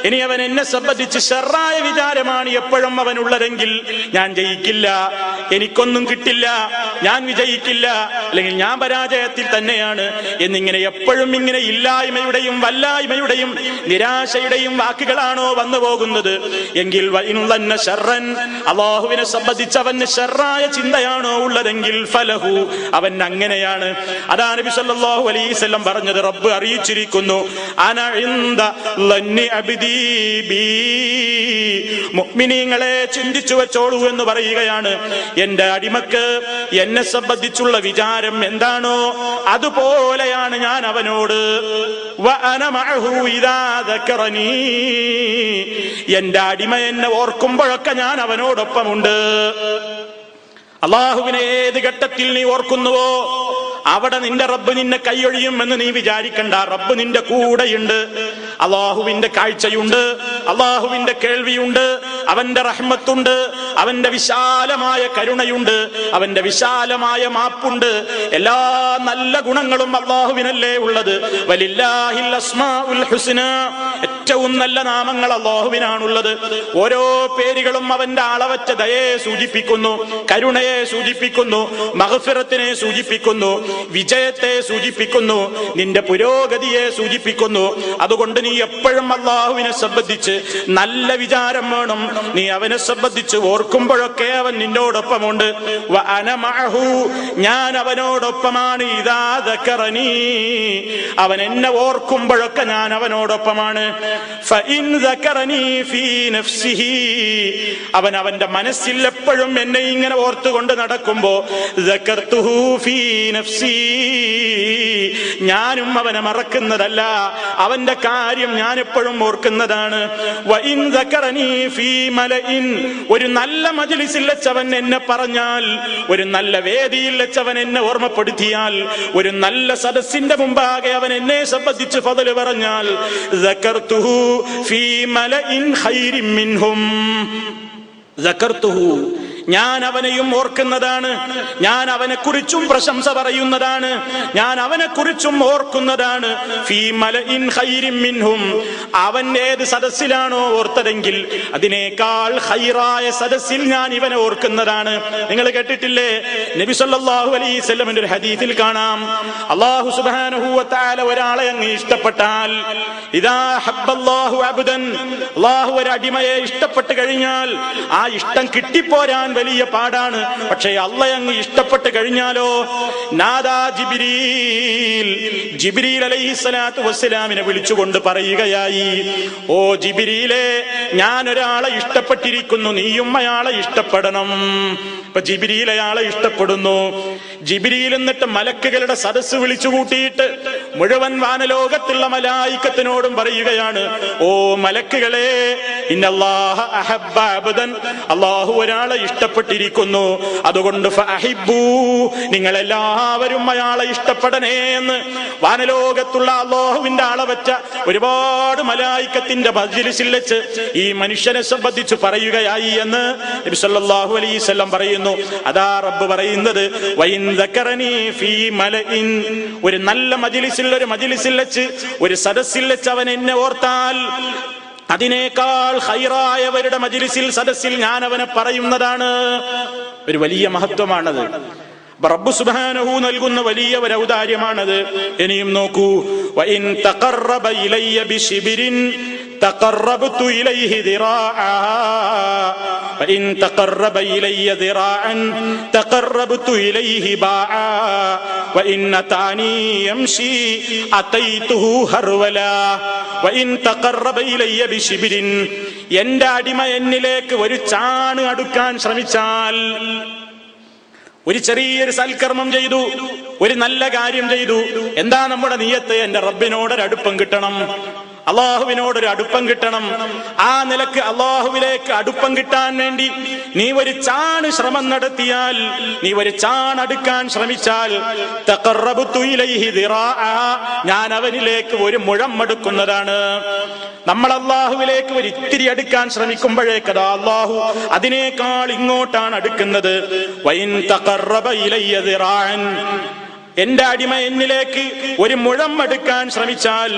Speaker 1: ഇനി അവൻ എന്നെ സംബന്ധിച്ച് ഷർറായ വിചാരമാണ് എപ്പോഴും അവനുള്ളതെങ്കിൽ ഞാൻ ജയിക്കില്ല, എനിക്കൊന്നും കിട്ടില്ല, ഞാൻ വിജയിക്കില്ല, അല്ലെങ്കിൽ ഞാൻ പരാജയത്തിൽ തന്നെയാണ് എന്നിങ്ങനെ എപ്പോഴും ഇങ്ങനെ ഇല്ലായ്മയുടെയും വല്ലായ്മയുടെയും നിരാശയുടെയും വാക്കുകളാണോ വന്നു പോകുന്നത് എങ്കിൽ അല്ലാഹുവിനെ സംബന്ധിച്ച് അവന് ഷർറായ ചിന്തയാണോ ഉള്ളതെങ്കിൽ ഫലഹു, അവൻ അങ്ങനെയാണ്. അതാണ് നബി സല്ലല്ലാഹു അലൈഹി വസല്ലം പറഞ്ഞത്. റബ്ബ് അറിയിച്ചിരിക്കുന്നു, അന ഇൻദ ളന്നി അബ്ദീ ബി. മുഅ്മിനീങ്ങളെ ചിന്തിച്ചു വെച്ചോളൂ എന്ന് പറയുകയാണ്, എന്റെ അടിമക്ക് എന്നെ സംബന്ധിച്ചുള്ള വിചാരം എന്താണോ അതുപോലെയാണ് ഞാൻ അവനോട്. വഅന മഅഹു ഇദാ ദക്കറനീ, എന്റെ അടിമ എന്നെ ഓർക്കുമ്പോഴൊക്കെ ഞാൻ അവനോടൊപ്പമുണ്ട്. അള്ളാഹുവിനെ ഏത് ഘട്ടത്തിൽ നീ ഓർക്കുന്നുവോ അവിടെ നിന്റെ റബ്ബ് നിന്നെ കൈയൊഴിയും എന്ന് നീ വിചാരിക്കണ്ട. റബ്ബ് നിന്റെ കൂടെയുണ്ട്. അള്ളാഹുവിന്റെ കാഴ്ചയുണ്ട്, അള്ളാഹുവിന്റെ കേൾവിയുണ്ട്, അവന്റെ റഹ്മത്തുണ്ട്, അവന്റെ വിശാലമായ കരുണയുണ്ട്, അവന്റെ വിശാലമായ മാപ്പുണ്ട്. എല്ലാ നല്ല ഗുണങ്ങളും അള്ളാഹുവിനല്ലേ ഉള്ളത്. വലില്ലാഹിൽ അസ്മാഉൽ ഹുസ്ന, ഏറ്റവും നല്ല നാമങ്ങൾ അള്ളാഹുവിനാണുള്ളത്. ഓരോ പേരുകളും അവന്റെ അളവറ്റ ദയയെ സൂചിപ്പിക്കുന്നു, കരുണയെ സൂചിപ്പിക്കുന്നു, മഗ്ഫിറത്തിനെ സൂചിപ്പിക്കുന്നു, വിജയത്തെ സൂചിപ്പിക്കുന്നു, നിന്റെ പുരോഗതിയെ സൂചിപ്പിക്കുന്നു. അതുകൊണ്ട് നീ എപ്പോഴും അള്ളാഹുവിനെ സംബന്ധിച്ച് നല്ല വിചാരം വേണം. നീ അവനെ സംബന്ധിച്ച് ഓർക്കുമ്പോഴൊക്കെ അവൻ നിന്നോടൊപ്പമുണ്ട്. വഅന മഅഹു, ഞാൻ അവനോടൊപ്പമാണ്. ഇദാ ദക്കറനീ, അവൻ എന്നെ ഓർക്കുമ്പോഴൊക്കെ ഞാൻ അവനോടൊപ്പമാണ്. ഫഇൻ ദക്കറനീ ഫീ നഫ്സിഹി, അവൻ അവന്റെ മനസ്സിൽ എപ്പോഴും എന്നെ ഇങ്ങനെ ഓർത്തുകൊണ്ട് നടക്കുമ്പോ ദക്കർതുഹു ഫീ നഫ്സി, ഞാനും അവനെ മറക്കുന്നതല്ല, അവന്റെ കാര്യം ഞാൻ എപ്പോഴും ഓർക്കുന്നതാണ്. വഇൻ ദക്കറനീ ഫീ മലഇൻ, ഒരു നല്ല മജ്ലിസിൽ വെച്ചവൻ എന്നെ പറഞ്ഞാൽ, ഒരു നല്ല വേദിയിൽ വെച്ചവൻ എന്നെ ഓർമ്മപ്പെടുത്തിയാൽ, ഒരു നല്ല സദസ്സിന്റെ മുമ്പാകെ അവൻ എന്നെ സംബന്ധിച്ച് ഫള് പറഞ്ഞാൽ, ദക്കർതുഹു ഫീ മലഇൻ ഖൈരിൻ മിൻഹും, ദക്കർതുഹു, ഞാൻ അവനെയും ഓർക്കുന്നതാണ്, ഞാൻ അവനെ കുറിച്ചും പ്രശംസ പറയുന്നതാണ്, ഞാൻ അവനെ കുറിച്ചും ഓർക്കുന്നതാണ്. ഫീ മലഇൻ ഖൈരിൻ മിൻഹും, അവൻ ഏത് സദസ്സിലാണോ ഓർത്തതെങ്കിൽ അതിനേക്കാൾ ഖൈറായ സദസ്സിൽ ഞാൻ ഇവനെ ഓർക്കുന്നതാണ്. നിങ്ങൾ കേട്ടിട്ടില്ലേ, നബി സല്ലല്ലാഹു അലൈഹി വസല്ലമിന്റെ ഒരു ഹദീസിൽ കാണാം, അല്ലാഹു സുബ്ഹാനഹു വ തആല ഒരാളെ അങ്ങ് ഇഷ്ടപ്പെട്ടാൽ, ഇദാ ഹബ്ബല്ലാഹു അബ്ദൻ, അല്ലാഹു ഒരു അടിമയെ ഇഷ്ടപ്പെട്ട് കഴിഞ്ഞാൽ ആ ഇഷ്ടം കിട്ടിപ്പോരാൻ വലിയ പാടാണ്. പക്ഷേ അള്ളാഹ് അങ്ങ് ഇഷ്ടപ്പെട്ട് കഴിഞ്ഞാലോ, നാദാ ജിബ്രീൽ, ജിബ്രീൽ അലൈഹിസ്സലാത്തു വസ്സലാമിനെ വിളിച്ചുകൊണ്ട് പറയുകയായി, ഓ ജിബ്രീലേ, ഞാൻ ഒരാളെ ഇഷ്ടപ്പെട്ടിരിക്കുന്നു, നീയും അയാളെ ഇഷ്ടപ്പെടണം. ഇപ്പൊ ജിബ്രീൽ അയാളെ ഇഷ്ടപ്പെടുന്നു. ജിബ്രീൽ എന്നിട്ട് മലക്കുകളുടെ സദസ്സ് വിളിച്ചു കൂട്ടിയിട്ട് മുഴുവൻ വാനലോകത്തുള്ള മലായിക്കത്തിനോടും പറയുകയാണ്, ഓ മലക്കുകളെ, ഇന്നല്ലാഹ അഹബ്ബ അബ്ദൻ, അല്ലാഹു ഒരാളെ ഇഷ്ടപ്പെട്ടിരിക്കുന്നു, അതുകൊണ്ട് ഫഅഹിബ്ബൂ, നിങ്ങൾ എല്ലാവരും അയാളെ ഇഷ്ടപ്പെടണേ എന്ന് വാനലോകത്തുള്ള അല്ലാഹുവിന്റെ അളവറ്റ ഒരുപാട് മലായിക്കത്തിന്റെ മജ്ലിസിൽ വെച്ച് ഈ മനുഷ്യനെ സംബന്ധിച്ച് പറയുകയായി എന്ന് നബി സല്ലല്ലാഹു അലൈഹി വസല്ലം പറയുന്നു. അതാ റബ്ബ് പറയുന്നത്, വഇൻ ദക്കറനീ ഫീ മലഇൻ, ഒരു നല്ല മജ്ലിസിൽ, ഒരു മജ്ലിസിൽ വെച്ച്, ഒരു സദസ്സിൽ വെച്ച് അവൻ എന്നെ ഓർത്താൽ അതിനേക്കാൾ ഖൈറായവരുടെ മജ്ലിസിൽ, സദസ്സിൽ ഞാൻ അവനെ പറയുന്നതാണ്. ഒരു വലിയ മഹത്വമാണത്. റബ്ബ് സുബ്ഹാനഹു നൽകുന്ന വലിയ ഒരു ഔദാര്യമാണത്. ഇനിയും നോക്കൂ, വഇൻ തഖറബ ഇലയ്യ ബിശിബ്രിൻ തഖറബ്തു ഇലൈഹി ദിറാഅ വഇൻ തഖറബ ഇലയ്യ ദിറാഅൻ തഖറബ്തു ഇലൈഹി ബാഅ വഇൻ അതാനി യംശി അതൈതുഹു ഹർവല വഇൻ തഖറബ ഇലയ്യ ബിശിബ്രിൻ, എന്റെ അടിമ എന്നിലേക്ക് ഒരു ചാണ് അടുക്കാൻ ശ്രമിച്ചാൽ, ഒരു ചെറിയൊരു സൽക്കർമ്മം ചെയ്തു, ഒരു നല്ല കാര്യം ചെയ്തു, എന്താ നമ്മുടെ നിയ്യത്ത്? എന്റെ റബ്ബിനോടൊരു അടുപ്പം കിട്ടണം, അള്ളാഹുവിനോടൊരു അടുപ്പം കിട്ടണം. ആ നിലക്ക് അള്ളാഹുവിലേക്ക് അടുപ്പം കിട്ടാൻ വേണ്ടി നീ ഒരു ചാണ് ശ്രമം നടത്തിയാൽ, നീ ഒരു ചാണടുക്കാൻ ശ്രമിച്ചാൽ, തഖറബ്തു ഇലൈഹി ദിറാഅ, ഞാൻ അവനിലേക്ക് ഒരു മുഴം അടുക്കുന്നതാണ്. നമ്മൾ അള്ളാഹുവിലേക്ക് ഒരു ഇത്തിരി അടുക്കാൻ ശ്രമിക്കുമ്പോഴേക്കതാ അള്ളാഹു അതിനേക്കാൾ ഇങ്ങോട്ടാണ് അടുക്കുന്നത്. വഇൻ തഖറബ ഇലയ്യ ദിറാഅൻ, എന്റെ അടിമ എന്നിലേക്ക് ഒരു മുഴം അടുക്കാൻ ശ്രമിച്ചാൽ,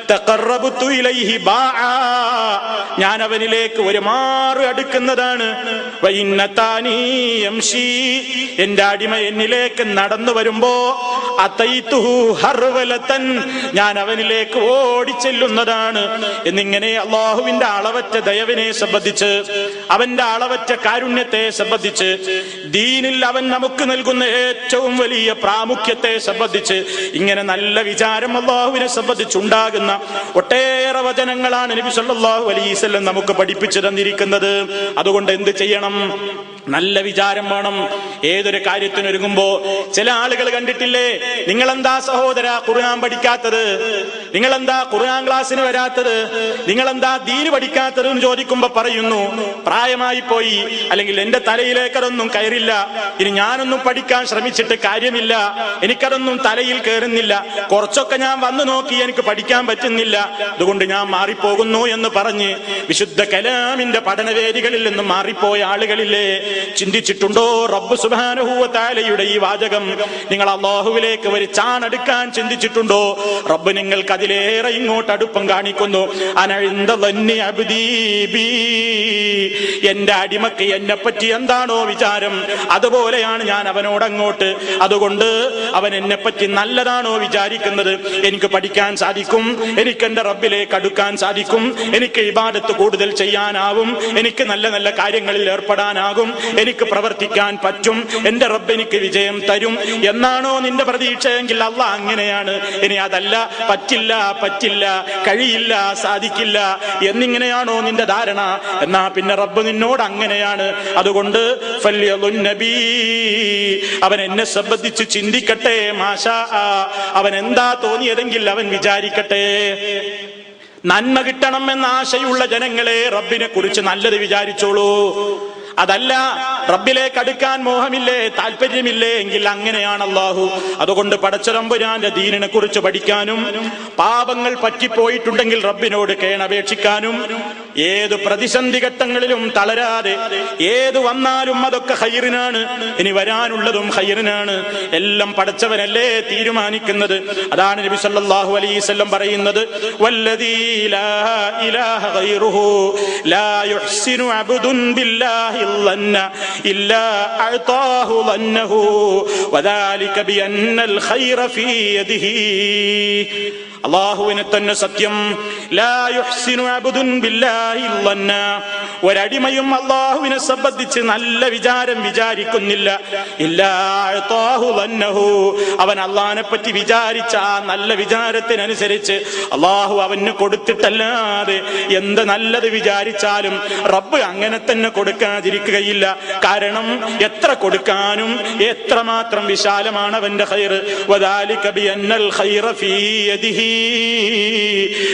Speaker 1: തഖറബ്തു ഇലൈഹി ബാഅ, ഞാൻ അവനിലേക്ക് ഒരു മാറ് അടുക്കുന്നതാണ്. വഇൻ അതാനി യംശി, എന്റെ അടിമ എന്നിലേക്ക് നടന്നു വരുമ്പോ, അതൈതുഹു ഹർവലതൻ, ഞാൻ അവനിലേക്ക് ഓടിച്ചെല്ലുന്നതാണ്. എന്നിങ്ങനെ അള്ളാഹുവിന്റെ അളവറ്റ ദയവിനെ സംബന്ധിച്ച്, അവന്റെ അളവറ്റ കാരുണ്യത്തെ സംബന്ധിച്ച്, ദീനിൽ അവൻ നമുക്ക് നൽകുന്ന ഏറ്റവും വലിയ പ്രാമുഖ്യത്തെ സംബന്ധിച്ച്, ഇങ്ങനെ നല്ല വിചാരം അള്ളാഹുവിനെ സംബന്ധിച്ചുണ്ടാകുന്ന ഒട്ടേറെ വചനങ്ങളാണ് നബി സല്ലല്ലാഹു അലൈഹി വസല്ലം നമുക്ക് പഠിപ്പിച്ചു തന്നിരിക്കുന്നത്. അതുകൊണ്ട് എന്ത് ചെയ്യണം? നല്ല വിചാരം വേണം. ഏതൊരു കാര്യത്തിനൊരുങ്ങുമ്പോ ചില ആളുകൾ കണ്ടിട്ടില്ലേ, നിങ്ങളെന്താ സഹോദര ഖുർആൻ പഠിക്കാത്തത്, നിങ്ങളെന്താ ഖുർആൻ ക്ലാസ്സിന് വരാത്തത്, നിങ്ങളെന്താ ദീന് പഠിക്കാത്തത് എന്ന് ചോദിക്കുമ്പോ പറയുന്നു, പ്രായമായി പോയി, അല്ലെങ്കിൽ എന്റെ തലയിലേക്ക് അതൊന്നും കയറില്ല, ഇനി ഞാനൊന്നും പഠിക്കാൻ ശ്രമിച്ചിട്ട് കാര്യമില്ല, എനിക്കതൊന്നും തലയിൽ കയറുന്നില്ല, കുറച്ചൊക്കെ ഞാൻ വന്നു നോക്കി, എനിക്ക് പഠിക്കാൻ പറ്റുന്നില്ല, അതുകൊണ്ട് ഞാൻ മാറിപ്പോകുന്നു എന്ന് പറഞ്ഞ് വിശുദ്ധ കലാമിന്റെ പഠനവേദികളിൽ നിന്നും മാറിപ്പോയ ആളുകളില്ലേ? ചിന്തിച്ചിട്ടുണ്ടോ റബ്ബ് സുബ്ഹാനഹു വ തആലയുടെ ഈ വാചകം? നിങ്ങൾ അല്ലാഹുവിലേക്ക് ഒരു ചാണടുക്കാൻ ചിന്തിച്ചിട്ടുണ്ടോ? റബ്ബ് നിങ്ങൾക്ക് അതിലേറെ ഇങ്ങോട്ട് അടുപ്പം കാണിക്കുന്നു. അന ഇൻദ ദന്നി അബ്ദീ ബി, എന്റെ അടിമക്ക് എന്നെ പറ്റി എന്താണോ വിചാരം, അതുപോലെയാണ് ഞാൻ അവനോട് അങ്ങോട്ട്. അതുകൊണ്ട് അവൻ എന്നെ പറ്റി നല്ലതാണോ വിചാരിക്കുന്നത്, എനിക്ക് പഠിക്കാൻ സാധിക്കും, എനിക്ക് എന്റെ റബ്ബിലേക്ക് അടുക്കാൻ സാധിക്കും, എനിക്ക് ഇബാദത്ത് കൂടുതൽ ചെയ്യാനാവും, എനിക്ക് നല്ല നല്ല കാര്യങ്ങളിൽ ഏർപ്പെടാനാകും, എനിക്ക് പ്രവർത്തിക്കാൻ പറ്റും, എന്റെ റബ്ബ് എനിക്ക് വിജയം തരും എന്നാണോ നിന്റെ പ്രതീക്ഷയെങ്കിൽ അല്ലാഹ് അങ്ങനെയാണ്. ഇനി അതല്ല, പറ്റില്ല, പറ്റില്ല, കഴിയില്ല, സാധിക്കില്ല എന്നിങ്ങനെയാണോ നിന്റെ ധാരണ, എന്നാ പിന്നെ റബ്ബ് നിന്നോട് അങ്ങനെയാണ്. അതുകൊണ്ട് ഫല്യദുന്നബി, അവൻ എന്നെ സംബന്ധിച്ച് ചിന്തിക്കട്ടെ, മാഷാ, അവൻ എന്താ തോന്നിയതെങ്കിൽ അവൻ വിചാരിക്കട്ടെ. നന്മ കിട്ടണം എന്ന ആശയുള്ള ജനങ്ങളെ റബ്ബിനെ കുറിച്ച് നല്ലത് വിചാരിച്ചോളൂ. അതല്ല, റബ്ബിലേക്ക് അടുക്കാൻ മോഹമില്ലേ, താല്പര്യമില്ലേ എങ്കിൽ അങ്ങനെയാണ് അല്ലാഹു. അതുകൊണ്ട് പടച്ചതമ്പുരാന്റെ ദീനിനെ കുറിച്ച് പഠിക്കാനും, പാപങ്ങൾ പറ്റിപ്പോയിട്ടുണ്ടെങ്കിൽ റബ്ബിനോട് കേണപേക്ഷിക്കാനും, ഏത് പ്രതിസന്ധി ഘട്ടങ്ങളിലും തളരാതെ, ഏത് വന്നാലും അതൊക്കെ ഖൈറിനാണ്, ഇനി വരാനുള്ളതും ഖൈറിനാണ്, എല്ലാം പടച്ചവനല്ലേ തീരുമാനിക്കുന്നത്. അതാണ് നബി സല്ലല്ലാഹു അലൈഹി വസല്ലം പറയുന്നത്, വല്ലദീ ലാ ഇലാഹ ഗൈറുഹു ലാ യുഹ്സിനു അബ്ദുൻ ബില്ലാഹി ظن إلا أعطاه ظنه وذلك بأن الخير في يده. അള്ളാഹുവിനെ തന്നെ സത്യം. ലാ യുഹ്സിനു അബ്ദുൻ ബില്ലാഹി ളന്ന, ഒരടിമയും അള്ളാഹുവിനെ സംബന്ധിച്ച് നല്ല വിചാരം വിചാരിക്കുന്നില്ല. ഇല്ലാ അഅതാഹു ളന്നഹു, അവൻ അള്ളാഹിനെ പറ്റി വിചാരിച്ച ആ നല്ല വിചാരത്തിനനുസരിച്ച് അള്ളാഹു അവന് കൊടുത്തിട്ടല്ലാതെ എന്ത് നല്ലത് വിചാരിച്ചാലും റബ്ബ് അങ്ങനെ തന്നെ കൊടുക്കാതിരിക്കുകയില്ല. കാരണം എത്ര കൊടുക്കാനും എത്രമാത്രം വിശാലമാണ് അവന്റെ ഖൈർ. വദാലിക ബിഅന്നൽ ഖൈറ ഫീ യദിഹി,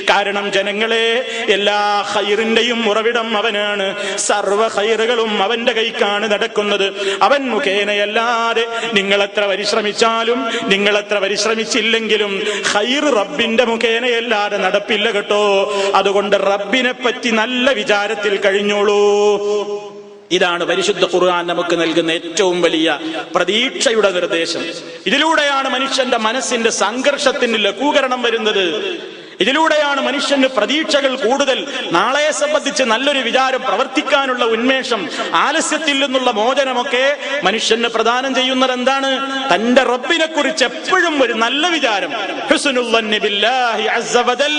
Speaker 1: കാരണം ജനങ്ങളെ എല്ലാ ഖൈറിന്റെയും ഉറവിടം അവനാണ്. സർവ്വ ഖൈറുകളും അവന്റെ കൈക്കാണ് നടക്കുന്നത്. അവൻ മുഖേനയല്ലാതെ നിങ്ങൾ എത്ര പരിശ്രമിച്ചാലും, നിങ്ങൾ എത്ര പരിശ്രമിച്ചില്ലെങ്കിലും ഖൈർ റബ്ബിന്റെ മുഖേനയല്ലാതെ നടപ്പില്ല കേട്ടോ. അതുകൊണ്ട് റബ്ബിനെ പറ്റി നല്ല വിചാരത്തിൽ കഴിഞ്ഞോളൂ. ഇതാണ് പരിശുദ്ധ ഖുർആൻ നമുക്ക് നൽകുന്ന ഏറ്റവും വലിയ പ്രതീക്ഷയുടെ നിർദ്ദേശം. ഇതിലൂടെയാണ് മനുഷ്യന്റെ മനസ്സിന്റെ സംഘർഷത്തിന് ലഘൂകരണം വരുന്നത്. ഇതിലൂടെയാണ് മനുഷ്യന് പ്രതീക്ഷകൾ കൂടുതൽ, നാളെ സംബന്ധിച്ച് നല്ലൊരു വിചാരം, പ്രവർത്തിക്കാനുള്ള ഉന്മേഷം, ആലസ്യത്തിൽ നിന്നുള്ള മോചനമൊക്കെ മനുഷ്യന് പ്രദാനം ചെയ്യുന്നത് എന്താണ്? തന്റെ റബ്ബിനെ കുറിച്ച് എപ്പോഴും ഒരു നല്ല വിചാരം, ഹുസ്നുൽ ളന്നി ബില്ലാഹി അസ്സ വജൽ,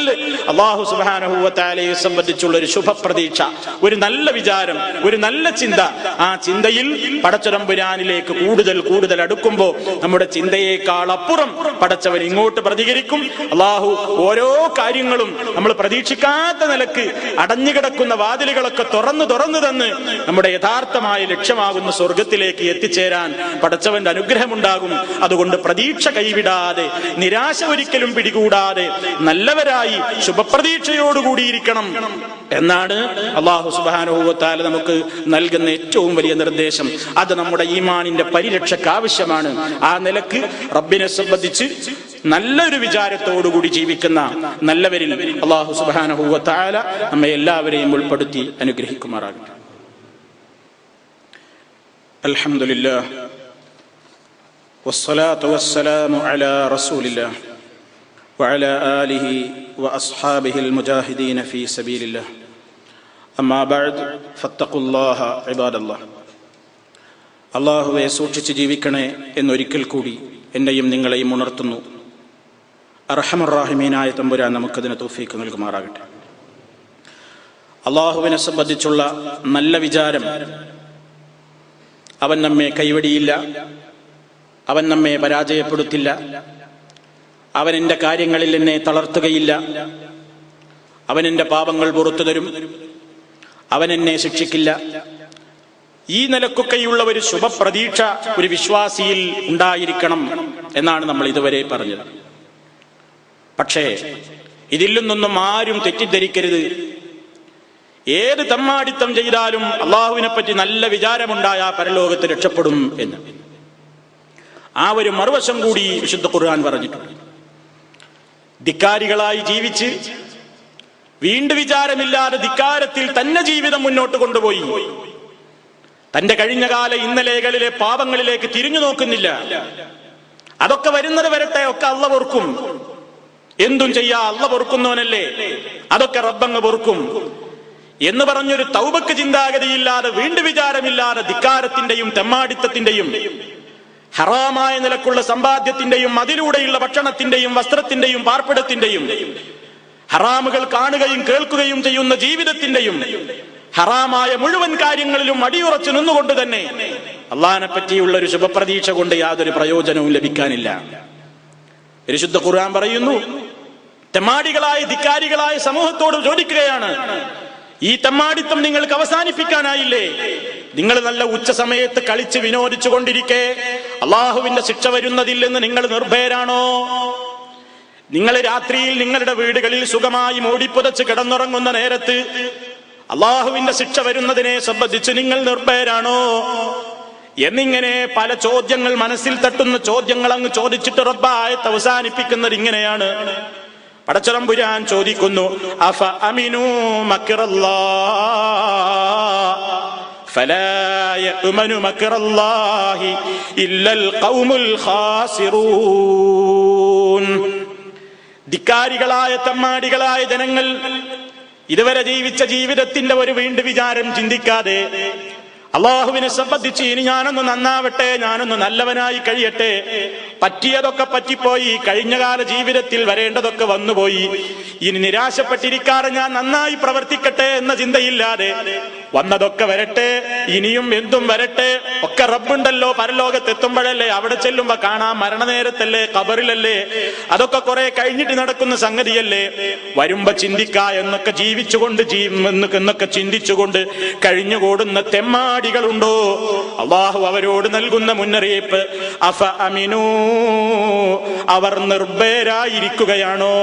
Speaker 1: അല്ലാഹു സുബ്ഹാനഹു വ തആലയെ സംബന്ധിച്ചുള്ള ഒരു ശുഭപ്രതീക്ഷ, ഒരു നല്ല വിചാരം, ഒരു നല്ല ചിന്ത. ആ ചിന്തയിൽ പടച്ചതമ്പുരാനിലേക്ക് കൂടുതൽ കൂടുതൽ അടുക്കുമ്പോൾ നമ്മുടെ ചിന്തയേക്കാൾ അപ്പുറം പടച്ചവൻ ഇങ്ങോട്ട് പ്രതികരിക്കും. അല്ലാഹു ഓരോ കാര്യങ്ങളും നമ്മൾ പ്രതീക്ഷിക്കാത്ത നിലക്ക് അടഞ്ഞുകിടക്കുന്ന വാതിലുകളൊക്കെ തുറന്നു തന്ന് നമ്മുടെ യഥാർത്ഥമായ ലക്ഷ്യമാകുന്ന സ്വർഗത്തിലേക്ക് എത്തിച്ചേരാൻ പടച്ചവന്റെ അനുഗ്രഹമുണ്ടാകും. അതുകൊണ്ട് പ്രതീക്ഷ കൈവിടാതെ, നിരാശ ഒരിക്കലും പിടികൂടാതെ നല്ലവരായി ശുഭപ്രതീക്ഷയോടുകൂടിയിരിക്കണം എന്നാണ് അല്ലാഹു സുബ്ഹാനഹു വ തആല നമുക്ക് നൽകുന്ന ഏറ്റവും വലിയ നിർദ്ദേശം. അത് നമ്മുടെ ഈമാനിന്റെ പരിരക്ഷയ്ക്ക് ആവശ്യമാണ്. ആ നിലക്ക് റബ്ബിനെ സംബന്ധിച്ച് നല്ലൊരു വിചാരത്തോടുകൂടി ജീവിക്കുന്ന നല്ലവരിൽ അല്ലാഹു സുബ്ഹാനഹു വ തആല നമ്മെ എല്ലാവരെയും ഉൾപ്പെടുത്തി അനുഗ്രഹിക്കുമാറാകട്ടെ. അൽഹംദുലില്ലാഹ് വസ്സലാത്തു വസ്സലാമു അലാ റസൂലില്ലാഹ് വഅലാ ആലിഹി വഅസ്ഹാബിഹിൽ മുജാഹിദീന ഫീ സബീലില്ലാഹ്. അമ്മാ ബഅദ് ഫത്തഖുല്ലാഹ ഇബാദല്ലാഹ്. അല്ലാഹുവെ സൂക്ഷിച്ച് ജീവിക്കണേ എന്നൊരിക്കൽ കൂടി എന്നെയും നിങ്ങളെയും ഉണർത്തുന്നു. അർഹമർ റഹീമീനായ തമ്പുരാൻ നമുക്കതിന് തൗഫീഖ് നൽകുമാറാകട്ടെ. അല്ലാഹുവിനെ സംബന്ധിച്ചുള്ള നല്ല വിചാരം, അവൻ നമ്മെ കൈവടിയില്ല, അവൻ നമ്മെ പരാജയപ്പെടുത്തില്ല, അവൻ എൻ്റെ കാര്യങ്ങളിൽ എന്നെ തളർത്തുകയില്ല, അവൻ എൻ്റെ പാപങ്ങൾ പുറത്തു തരും, അവൻ എന്നെ ശിക്ഷിക്കില്ല. ഈ നിലക്കൊക്കെയുള്ള ഒരു ശുഭപ്രതീക്ഷ ഒരു വിശ്വാസിയിൽ ഉണ്ടായിരിക്കണം എന്നാണ് നമ്മൾ ഇതുവരെ പറഞ്ഞത്. പക്ഷേ ഇതിൽ നിന്നൊന്നും ആരും തെറ്റിദ്ധരിക്കരുത്. ഏത് തമ്മാടിത്തം ചെയ്താലും അള്ളാഹുവിനെ പറ്റി നല്ല വിചാരമുണ്ടായ പരലോകത്ത് രക്ഷപ്പെടും എന്ന്. ആ ഒരു മറുവശം കൂടി വിശുദ്ധ ഖുർആൻ പറഞ്ഞിട്ടുണ്ട്. ധിക്കാരികളായി ജീവിച്ച് വീണ്ടും വിചാരമില്ലാതെ ധിക്കാരത്തിൽ തന്നെ ജീവിതം മുന്നോട്ട് കൊണ്ടുപോയി തന്റെ കഴിഞ്ഞകാല ഇന്നലെകളിലെ പാപങ്ങളിലേക്ക് തിരിഞ്ഞു നോക്കുന്നില്ല. അതൊക്കെ വരുന്നത് വരട്ടെ, ഒക്കെ അള്ള പൊറുക്കും, എന്തും ചെയ്യാ, അള്ള പൊറുക്കുന്നവനല്ലേ, അതൊക്കെ റബ്ബങ്ങ് പൊറുക്കും എന്ന് പറഞ്ഞൊരു തൗബക്ക് ചിന്താഗതിയില്ലാതെ, വീണ്ടും വിചാരമില്ലാതെ ധിക്കാരത്തിന്റെയും തെമ്മാടിത്തത്തിന്റെയും ഹറാമായ നിലക്കുള്ള സമ്പാദ്യത്തിന്റെയും അതിലൂടെയുള്ള ഭക്ഷണത്തിന്റെയും വസ്ത്രത്തിന്റെയും പാർപ്പിടത്തിന്റെയും ഹറാമുകൾ കാണുകയും കേൾക്കുകയും ചെയ്യുന്ന ജീവിതത്തിന്റെയും ഹറാമായ മുഴുവൻ കാര്യങ്ങളിലും അടിയുറച്ചു നിന്നുകൊണ്ട് തന്നെ അള്ളാഹിനെ പറ്റിയുള്ള ഒരു ശുഭപ്രതീക്ഷ കൊണ്ട് യാതൊരു പ്രയോജനവും ലഭിക്കാനില്ല. പരിശുദ്ധ ഖുർആൻ പറയുന്നു, തെമ്മാടികളായ ധിക്കാരികളായ സമൂഹത്തോട് ചോദിക്കുകയാണ്, ഈ തെമ്മാടിത്തം നിങ്ങൾക്ക് അവസാനിപ്പിക്കാനായില്ലേ? നിങ്ങൾ നല്ല ഉച്ച സമയത്ത് കളിച്ച് വിനോദിച്ചു കൊണ്ടിരിക്കെ അള്ളാഹുവിന്റെ ശിക്ഷ വരുന്നതില്ലെന്ന് നിങ്ങൾ നിർഭയരാണോ? നിങ്ങൾ രാത്രിയിൽ നിങ്ങളുടെ വീടുകളിൽ സുഖമായി മൂടിപ്പുതച്ച് കിടന്നുറങ്ങുന്ന നേരത്ത് അള്ളാഹുവിന്റെ ശിക്ഷ വരുന്നതിനെ സംബന്ധിച്ച് നിങ്ങൾ നിർഭയരാണോ? എന്നിങ്ങനെ പല ചോദ്യങ്ങൾ, മനസ്സിൽ തട്ടുന്ന ചോദ്യങ്ങൾ അങ്ങ് ചോദിച്ചിട്ട് റബ്ബ് ആയത്ത് അവസാനിപ്പിക്കുന്നത് ഇങ്ങനെയാണ്. പടച്ചതമ്പുരാൻ ചോദിക്കുന്നു, അഫ അമിനൂ മക്റല്ലാഹ് ഫലാ യഅ്മനു മക്റല്ലാഹി ഇല്ലൽ ഖൗമുൽ ഖാസിറൂൻ. ധിക്കാരികളായ തമ്മാടികളായ ജനങ്ങൾ ഇതുവരെ ജീവിച്ച ജീവിതത്തിന്റെ ഒരു വീണ്ടും വിചാരം ചിന്തിക്കാതെ അള്ളാഹുവിനെ സംബന്ധിച്ച് ഇനി ഞാനൊന്ന് നന്നാവട്ടെ, ഞാനൊന്ന് നല്ലവനായി കഴിയട്ടെ, പറ്റിയതൊക്കെ പറ്റിപ്പോയി, കഴിഞ്ഞകാല ജീവിതത്തിൽ വരേണ്ടതൊക്കെ വന്നുപോയി, ഇനി നിരാശപ്പെട്ടിരിക്കാതെ ഞാൻ നന്നായി പ്രവർത്തിക്കട്ടെ എന്ന ചിന്തയില്ലാതെ വന്നതൊക്കെ വരട്ടെ, ഇനിയും എന്തും വരട്ടെ, ഒക്കെ റബ്ബുണ്ടല്ലോ, പരലോകത്തെത്തുമ്പോഴല്ലേ, അവിടെ ചെല്ലുമ്പോ കാണാം, മരണനേരത്തല്ലേ, ഖബറിലല്ലേ, അതൊക്കെ കുറെ കഴിഞ്ഞിട്ട് നടക്കുന്ന സംഗതിയല്ലേ, വരുമ്പോ ചിന്തിക്ക എന്നൊക്കെ എന്നൊക്കെ ചിന്തിച്ചുകൊണ്ട് കഴിഞ്ഞുകൂടുന്ന തെമ്മാടികളുണ്ടോ? അള്ളാഹു അവരോട് നൽകുന്ന മുന്നറിയിപ്പ്, അഫ അമിനൂ, അവർ നിർഭയരായിരിക്കുകയാണോ?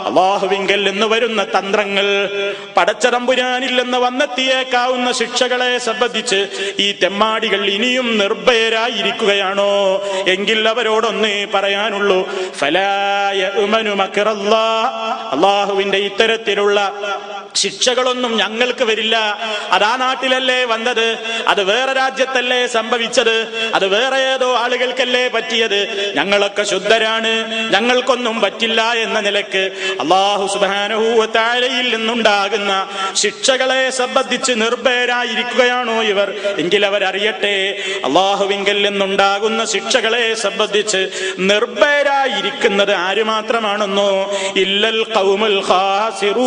Speaker 1: അള്ളാഹുവിങ്കൽ നിന്ന് വരുന്ന തന്ത്രങ്ങൾ, പടച്ചതമ്പുരാനിൽ നിന്ന് വന്നെത്തിയേക്കാവുന്ന ശിക്ഷകളെ സംബന്ധിച്ച് ഈ തെമ്മാടികൾ ഇനിയും നിർഭയരായിരിക്കുകയാണോ? എങ്കിൽ അവരോടൊന്നേ പറയാനുള്ളൂ, ഫലാ യഅ്മനു മക്റല്ലാഹ്, അള്ളാഹുവിന്റെ ഇത്തരത്തിലുള്ള ശിക്ഷകളൊന്നും ഞങ്ങൾക്ക് വരില്ല. അതാ നാട്ടിലല്ലേ വന്നത്, അത് വേറെ രാജ്യത്തല്ലേ സംഭവിച്ചത്, അത് വേറെ ഏതോ ആളുകൾക്കല്ലേ പറ്റിയത്, ഞങ്ങളൊക്കെ ശുദ്ധരാണ്, ഞങ്ങൾക്കൊന്നും പറ്റില്ല എന്ന നിലക്ക് അല്ലാഹു സുബ്ഹാനഹു വ തആലയിൽ നിന്നുണ്ടാകുന്ന ശിക്ഷകളെ സംബന്ധിച്ച് നിർഭയരായിരിക്കുകയാണോ ഇവർ? എങ്കിൽ അവരറിയട്ടെ, അല്ലാഹുവിങ്കൽ നിന്നുണ്ടാകുന്ന ശിക്ഷകളെ സംബന്ധിച്ച് നിർഭയരായിരിക്കുന്നത് ആര് മാത്രമാണെന്നോ? ഇല്ലൽ ഖൗമുൽ ഖാസിറൂൻ,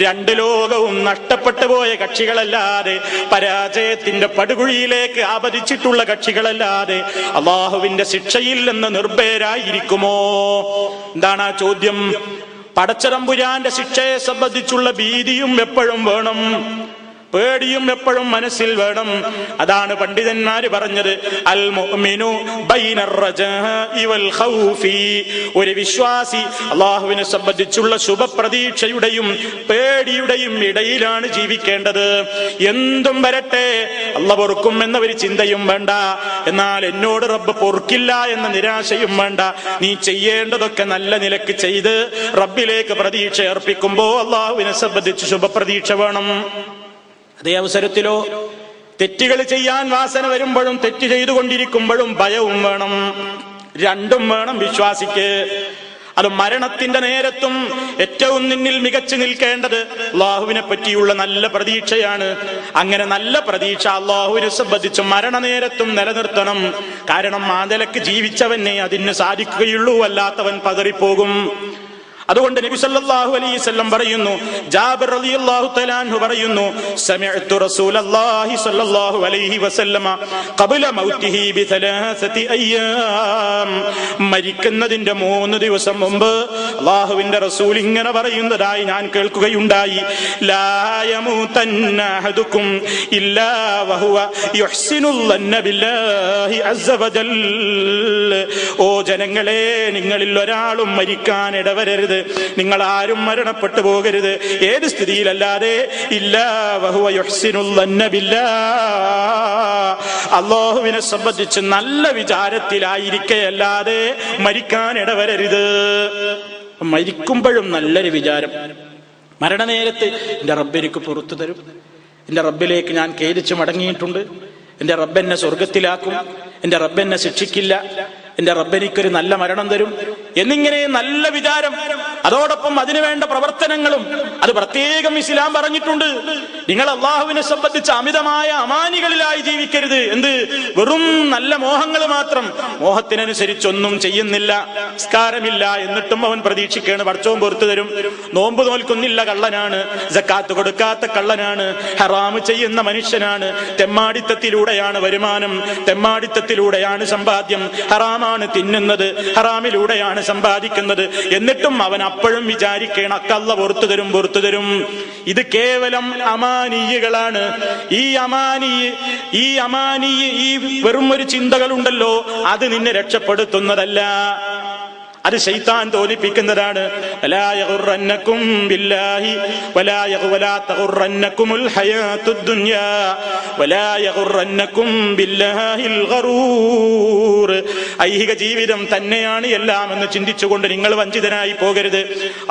Speaker 1: രണ്ട് ലോകവും നഷ്ടപ്പെട്ടു പോയ കക്ഷികളല്ലാതെ, പരാജയത്തിന്റെ പടുകുഴിയിലേക്ക് ആപതിച്ചിട്ടുള്ള കക്ഷികളല്ലാതെ അല്ലാഹുവിന്റെ ശിക്ഷയിൽ നിന്ന് നിർഭയരായിരിക്കുമോ? എന്താണ് ആ ചോദ്യം? പടച്ചതമ്പുരാന്റെ ശിക്ഷയെ സംബന്ധിച്ചുള്ള ഭീതിയും എപ്പോഴും വേണം, പേടിയും എപ്പോഴും മനസ്സിൽ വേണം. അതാണ് പണ്ഡിതന്മാര് പറഞ്ഞത്, അൽ മുഅ്മിനു ബൈനർ റജാഇ വൽ ഖൗഫി. ഒരു വിശ്വാസി അല്ലാഹുവിനെ സംബന്ധിച്ചുള്ള ശുഭപ്രതീക്ഷയുടെയും പേടിയുടെയും ഇടയിലാണ് ജീവിക്കേണ്ടത്. എന്തും വരട്ടെ, അല്ലാഹു പൊറുക്കും എന്നൊരു ചിന്തയും വേണ്ട, എന്നാൽ എന്നോട് റബ്ബ് പൊറുക്കില്ല എന്ന നിരാശയും വേണ്ട. നീ ചെയ്യേണ്ടതൊക്കെ നല്ല നിലക്ക് ചെയ്ത് റബ്ബിലേക്ക് പ്രതീക്ഷ അർപ്പിക്കുമ്പോ അല്ലാഹുവിനെ സംബന്ധിച്ച് ശുഭപ്രതീക്ഷ വേണം. അതേ അവസരത്തിലോ തെറ്റുകൾ ചെയ്യാൻ വാസന വരുമ്പോഴും തെറ്റ് ചെയ്തുകൊണ്ടിരിക്കുമ്പോഴും ഭയവും വേണം. രണ്ടും വേണം വിശ്വാസിക്ക്. അത് മരണത്തിന്റെ നേരത്തും ഏറ്റവും നിന്നിൽ മികച്ചു നിൽക്കേണ്ടത് അല്ലാഹുവിനെ പറ്റിയുള്ള നല്ല പ്രതീക്ഷയാണ്. അങ്ങനെ നല്ല പ്രതീക്ഷ അല്ലാഹുവിനെ സംബന്ധിച്ച് മരണനേരത്തും നിലനിർത്തണം. കാരണം ആ നിലക്ക് ജീവിച്ചവനെ അതിന് സാധിക്കുകയുള്ളൂ, അല്ലാത്തവൻ പതറിപ്പോകും. അതുകൊണ്ട് നബി സല്ലല്ലാഹു അലൈഹി വസല്ലം പറയുന്നു, ജാബിർ റളിയല്ലാഹു തആല അൻഹു പറയുന്നു, സമിഅ്തു റസൂലല്ലാഹി സല്ലല്ലാഹു അലൈഹി വസല്ലമ ഖബ്ല മൗതിഹി ബിസലാസതി അയ്യാം. മരിക്കുന്നതിന്റെ 3 ദിവസം മുമ്പ് അല്ലാഹുവിന്റെ റസൂൽ ഇങ്ങനെ പറയുന്നതായി ഞാൻ കേൾക്കുകയുണ്ടായി, ലാ യമൂതന്ന അഹദുക്കും ഇല്ലാ വഹുവ യുഹ്സിനുൽ ളന്ന ബില്ലാഹി അസ്സ വജൽ. ഓ ജനങ്ങളെ, നിങ്ങളിൽ ഒരാളും മരിക്കാൻ ഇടവരരുത്, നിങ്ങൾ ആരും മരണപ്പെട്ടു പോകരുത്. ഏത് സ്ഥിതിയിലല്ലാതെ ഇല്ലാ വഹുവ യുഹ്സിനുൽ ളന്ന ബില്ലാഹ്, അല്ലാഹുവിനെ സംബന്ധിച്ച് നല്ല വിചാരത്തിലായിരിക്കയല്ലാതെ മരിക്കാൻ ഇടവരരുത്. മരിക്കുമ്പോഴും നല്ലൊരു വിചാരം. മരണനേരത്ത് എന്റെ റബ്ബ് എനിക്ക് പുറത്തു തരും, എന്റെ റബ്ബിലേക്ക് ഞാൻ ഖേദിച്ച് മടങ്ങിയിട്ടുണ്ട്, എന്റെ റബ്ബ് എന്നെ സ്വർഗത്തിലാക്കും, എന്റെ റബ്ബ് എന്നെ ശിക്ഷിക്കില്ല, എന്റെ റബ്ബ് എനിക്കൊരു നല്ല മരണം തരും എന്നിങ്ങനെ നല്ല വിചാരം, അതോടൊപ്പം അതിനുവേണ്ട പ്രവർത്തനങ്ങളും അത് പ്രത്യേകം ഇസ്ലാം പറഞ്ഞിട്ടുണ്ട്. നിങ്ങൾ അല്ലാഹുവിനെ സംബന്ധിച്ച് അമിതമായ അമാനികളിലായി ജീവിക്കരുത്. എന്ത്? വെറും നല്ല മോഹങ്ങൾ മാത്രം, മോഹത്തിനനുസരിച്ചൊന്നും ചെയ്യുന്നില്ല, നിസ്കാരമില്ല, എന്നിട്ടും അവൻ പ്രതീക്ഷിക്കുകയാണ് പടച്ചോൻ പുറത്തു തരും. നോമ്പ് നോൽക്കുന്നില്ല, കള്ളനാണ്. സക്കാത്ത് കൊടുക്കാത്ത കള്ളനാണ്. ഹറാമ് ചെയ്യുന്ന മനുഷ്യനാണ്. തെമ്മാടിത്തത്തിലൂടെയാണ് വരുമാനം, തെമ്മാടിത്തത്തിലൂടെയാണ് സമ്പാദ്യം, ഹറാമാണ് തിന്നുന്നത്, ഹറാമിലൂടെയാണ് സമ്പാദിക്കുന്നത്. എന്നിട്ടും അവൻ അപ്പോഴും വിചാരിക്കണം അല്ലാഹു പുറത്തു തരും, പുറത്തു തരും. ഇത് കേവലം അമാനികളാണ്. ഈ അമാനി ഈ വെറും ഒരു ചിന്തകളുണ്ടല്ലോ, അത് നിന്നെ രക്ഷപ്പെടുത്തുന്നതല്ല, അത് ശൈത്താൻ തോന്നിപ്പിക്കുന്നതാണ്. വലാ യഗുറന്നകും ബില്ലാഹി വലാ തഗുറന്നകുമുൽ ഹയാത്തുദ് ദുനിയാ വലാ യഗുറന്നകും ബില്ലാഹിൽ ഗറൂർ. ഐഹിക ജീവിതം തന്നെയാണ് എല്ലാം എന്ന് ചിന്തിച്ചുകൊണ്ട് നിങ്ങൾ വഞ്ചിതനായി പോകരുത്.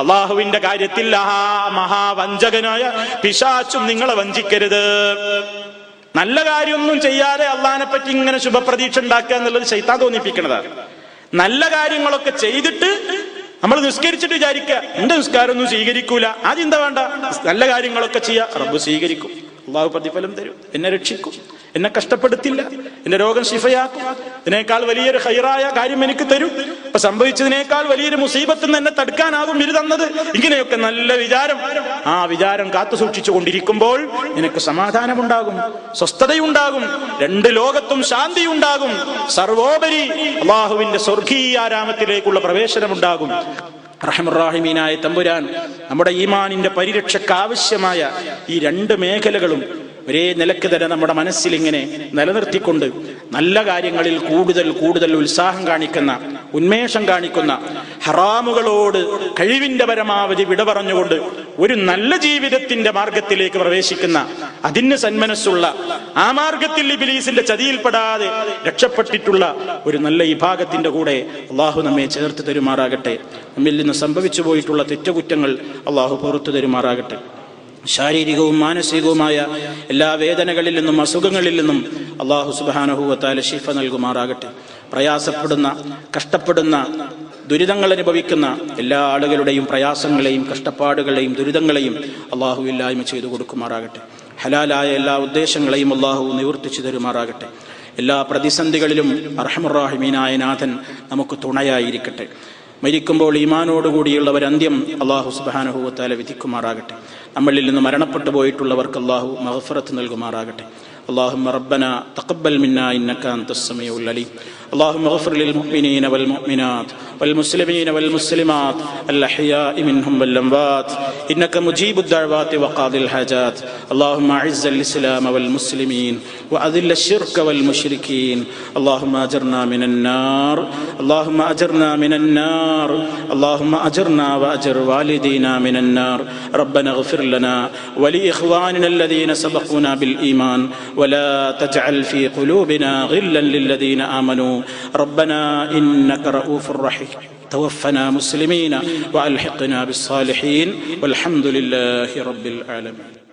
Speaker 1: അല്ലാഹുവിന്റെ കാര്യത്തിൽ മഹാവഞ്ചകനായ പിശാചും നിങ്ങളെ വഞ്ചിക്കരുത്. നല്ല കാര്യമൊന്നും ചെയ്യാതെ അള്ളാഹിനെ പറ്റി ഇങ്ങനെ ശുഭപ്രതീക്ഷ ഉണ്ടാക്കുക എന്നുള്ളത് ശൈത്താൻ തോന്നിപ്പിക്കുന്നതാണ്. നല്ല കാര്യങ്ങളൊക്കെ ചെയ്തിട്ട് നമ്മൾ നിസ്കരിച്ചിട്ട് വിചാരിക്കുക എന്റെ നിസ്കാരമൊന്നും സ്വീകരിക്കൂല, ആ ചിന്ത വേണ്ട. നല്ല കാര്യങ്ങളൊക്കെ ചെയ്യാ, റബ്ബ് സ്വീകരിക്കും, അള്ളാഹു പ്രതിഫലം തരും, എന്നെ രക്ഷിക്കും, എന്നെ കഷ്ടപ്പെടുത്തില്ല, എന്റെ രോഗം ശിഫയാക്കും, ഇതിനേക്കാൾ വലിയൊരു ഹൈറായ കാര്യം എനിക്ക് തരും, ഇപ്പൊ സംഭവിച്ചതിനേക്കാൾ വലിയൊരു മുസീബത്ത് എന്നെ തടുക്കാനാകും ഇത് തന്നത്. ഇങ്ങനെയൊക്കെ നല്ല വിചാരം, ആ വിചാരം കാത്തു സൂക്ഷിച്ചു കൊണ്ടിരിക്കുമ്പോൾ നിനക്ക് സമാധാനമുണ്ടാകും, സ്വസ്ഥതയുണ്ടാകും, രണ്ട് ലോകത്തും ശാന്തി ഉണ്ടാകും, സർവോപരി അള്ളാഹുവിന്റെ സ്വർഗീയാരാമത്തിലേക്കുള്ള പ്രവേശനമുണ്ടാകും. റഹ്മാനായ തമ്പുരാൻ നമ്മുടെ ഈമാനിന്റെ പരിരക്ഷയ്ക്ക് ആവശ്യമായ ഈ രണ്ട് മേഖലകളും ഒരേ നിലക്ക് തന്നെ നമ്മുടെ മനസ്സിൽ ഇങ്ങനെ നിലനിർത്തിക്കൊണ്ട് നല്ല കാര്യങ്ങളിൽ കൂടുതൽ കൂടുതൽ ഉത്സാഹം കാണിക്കുന്ന, ഉന്മേഷം കാണിക്കുന്ന, ഹറാമുകളോട് കഴിവിന്റെ പരമാവധി വിട പറഞ്ഞുകൊണ്ട് ഒരു നല്ല ജീവിതത്തിന്റെ മാർഗത്തിലേക്ക് പ്രവേശിക്കുന്ന, അതിന് സന്മനസ്സുള്ള, ആ മാർഗത്തിൽ ഇബ്ലീസിന്റെ ചതിയിൽപ്പെടാതെ രക്ഷപ്പെട്ടിട്ടുള്ള ഒരു നല്ല വിഭാഗത്തിന്റെ കൂടെ അള്ളാഹു നമ്മെ ചേർത്ത് തരുമാറാകട്ടെ. നമ്മിൽ നിന്ന് സംഭവിച്ചു പോയിട്ടുള്ള തെറ്റുകുറ്റങ്ങൾ അള്ളാഹു പുറത്തു തരുമാറാകട്ടെ. ശാരീരികവും മാനസികവുമായ എല്ലാ വേദനകളിൽ നിന്നും അസുഖങ്ങളിൽ നിന്നും അള്ളാഹു സുബ്ഹാനഹു വ തആല ശിഫ നൽകുമാറാകട്ടെ. പ്രയാസപ്പെടുന്ന, കഷ്ടപ്പെടുന്ന, ദുരിതങ്ങൾ അനുഭവിക്കുന്ന എല്ലാ ആളുകളുടെയും പ്രയാസങ്ങളെയും കഷ്ടപ്പാടുകളെയും ദുരിതങ്ങളെയും അള്ളാഹു ഇല്ലായ്മ ചെയ്തു കൊടുക്കുമാറാകട്ടെ. ഹലാലായ എല്ലാ ഉദ്ദേശങ്ങളെയും അള്ളാഹു നിവർത്തിച്ചു തരുമാറാകട്ടെ. എല്ലാ പ്രതിസന്ധികളിലും അർഹമുർ-റഹീമീനായ നാഥൻ നമുക്ക് തുണയായിരിക്കട്ടെ. മരിക്കുമ്പോൾ ഈമാനോടുകൂടിയുള്ളവർ അന്ത്യം അള്ളാഹു സുബ്ഹാനഹു വ തആല വിധിക്കുമാറാകട്ടെ. നമ്മളിൽ നിന്ന് മരണപ്പെട്ടു പോയിട്ടുള്ളവർക്ക് അള്ളാഹു മഗ്ഫിറത്ത് നൽകുമാറാകട്ടെ. اللهم ربنا تقبل منا إنك أنت السميع العليم. اللهم اغفر للمؤمنين والمؤمنات والمسلمين والمسلمات الأحياء منهم والأموات إنك مجيب الدعوات وقاضي الحاجات. اللهم أعز الإسلام والمسلمين وأذل الشرك والمشركين. اللهم أجرنا من النار، اللهم أجرنا من النار، اللهم أجرنا وأجر والدينا من النار. ربنا اغفر لنا ولإخواننا الذين سبقونا بالإيمان ولا تجعل في قلوبنا غلا للذين آمنوا. ربنا إنك رؤوف رحيم. توفنا مسلمين وألحقنا بالصالحين والحمد لله رب العالمين.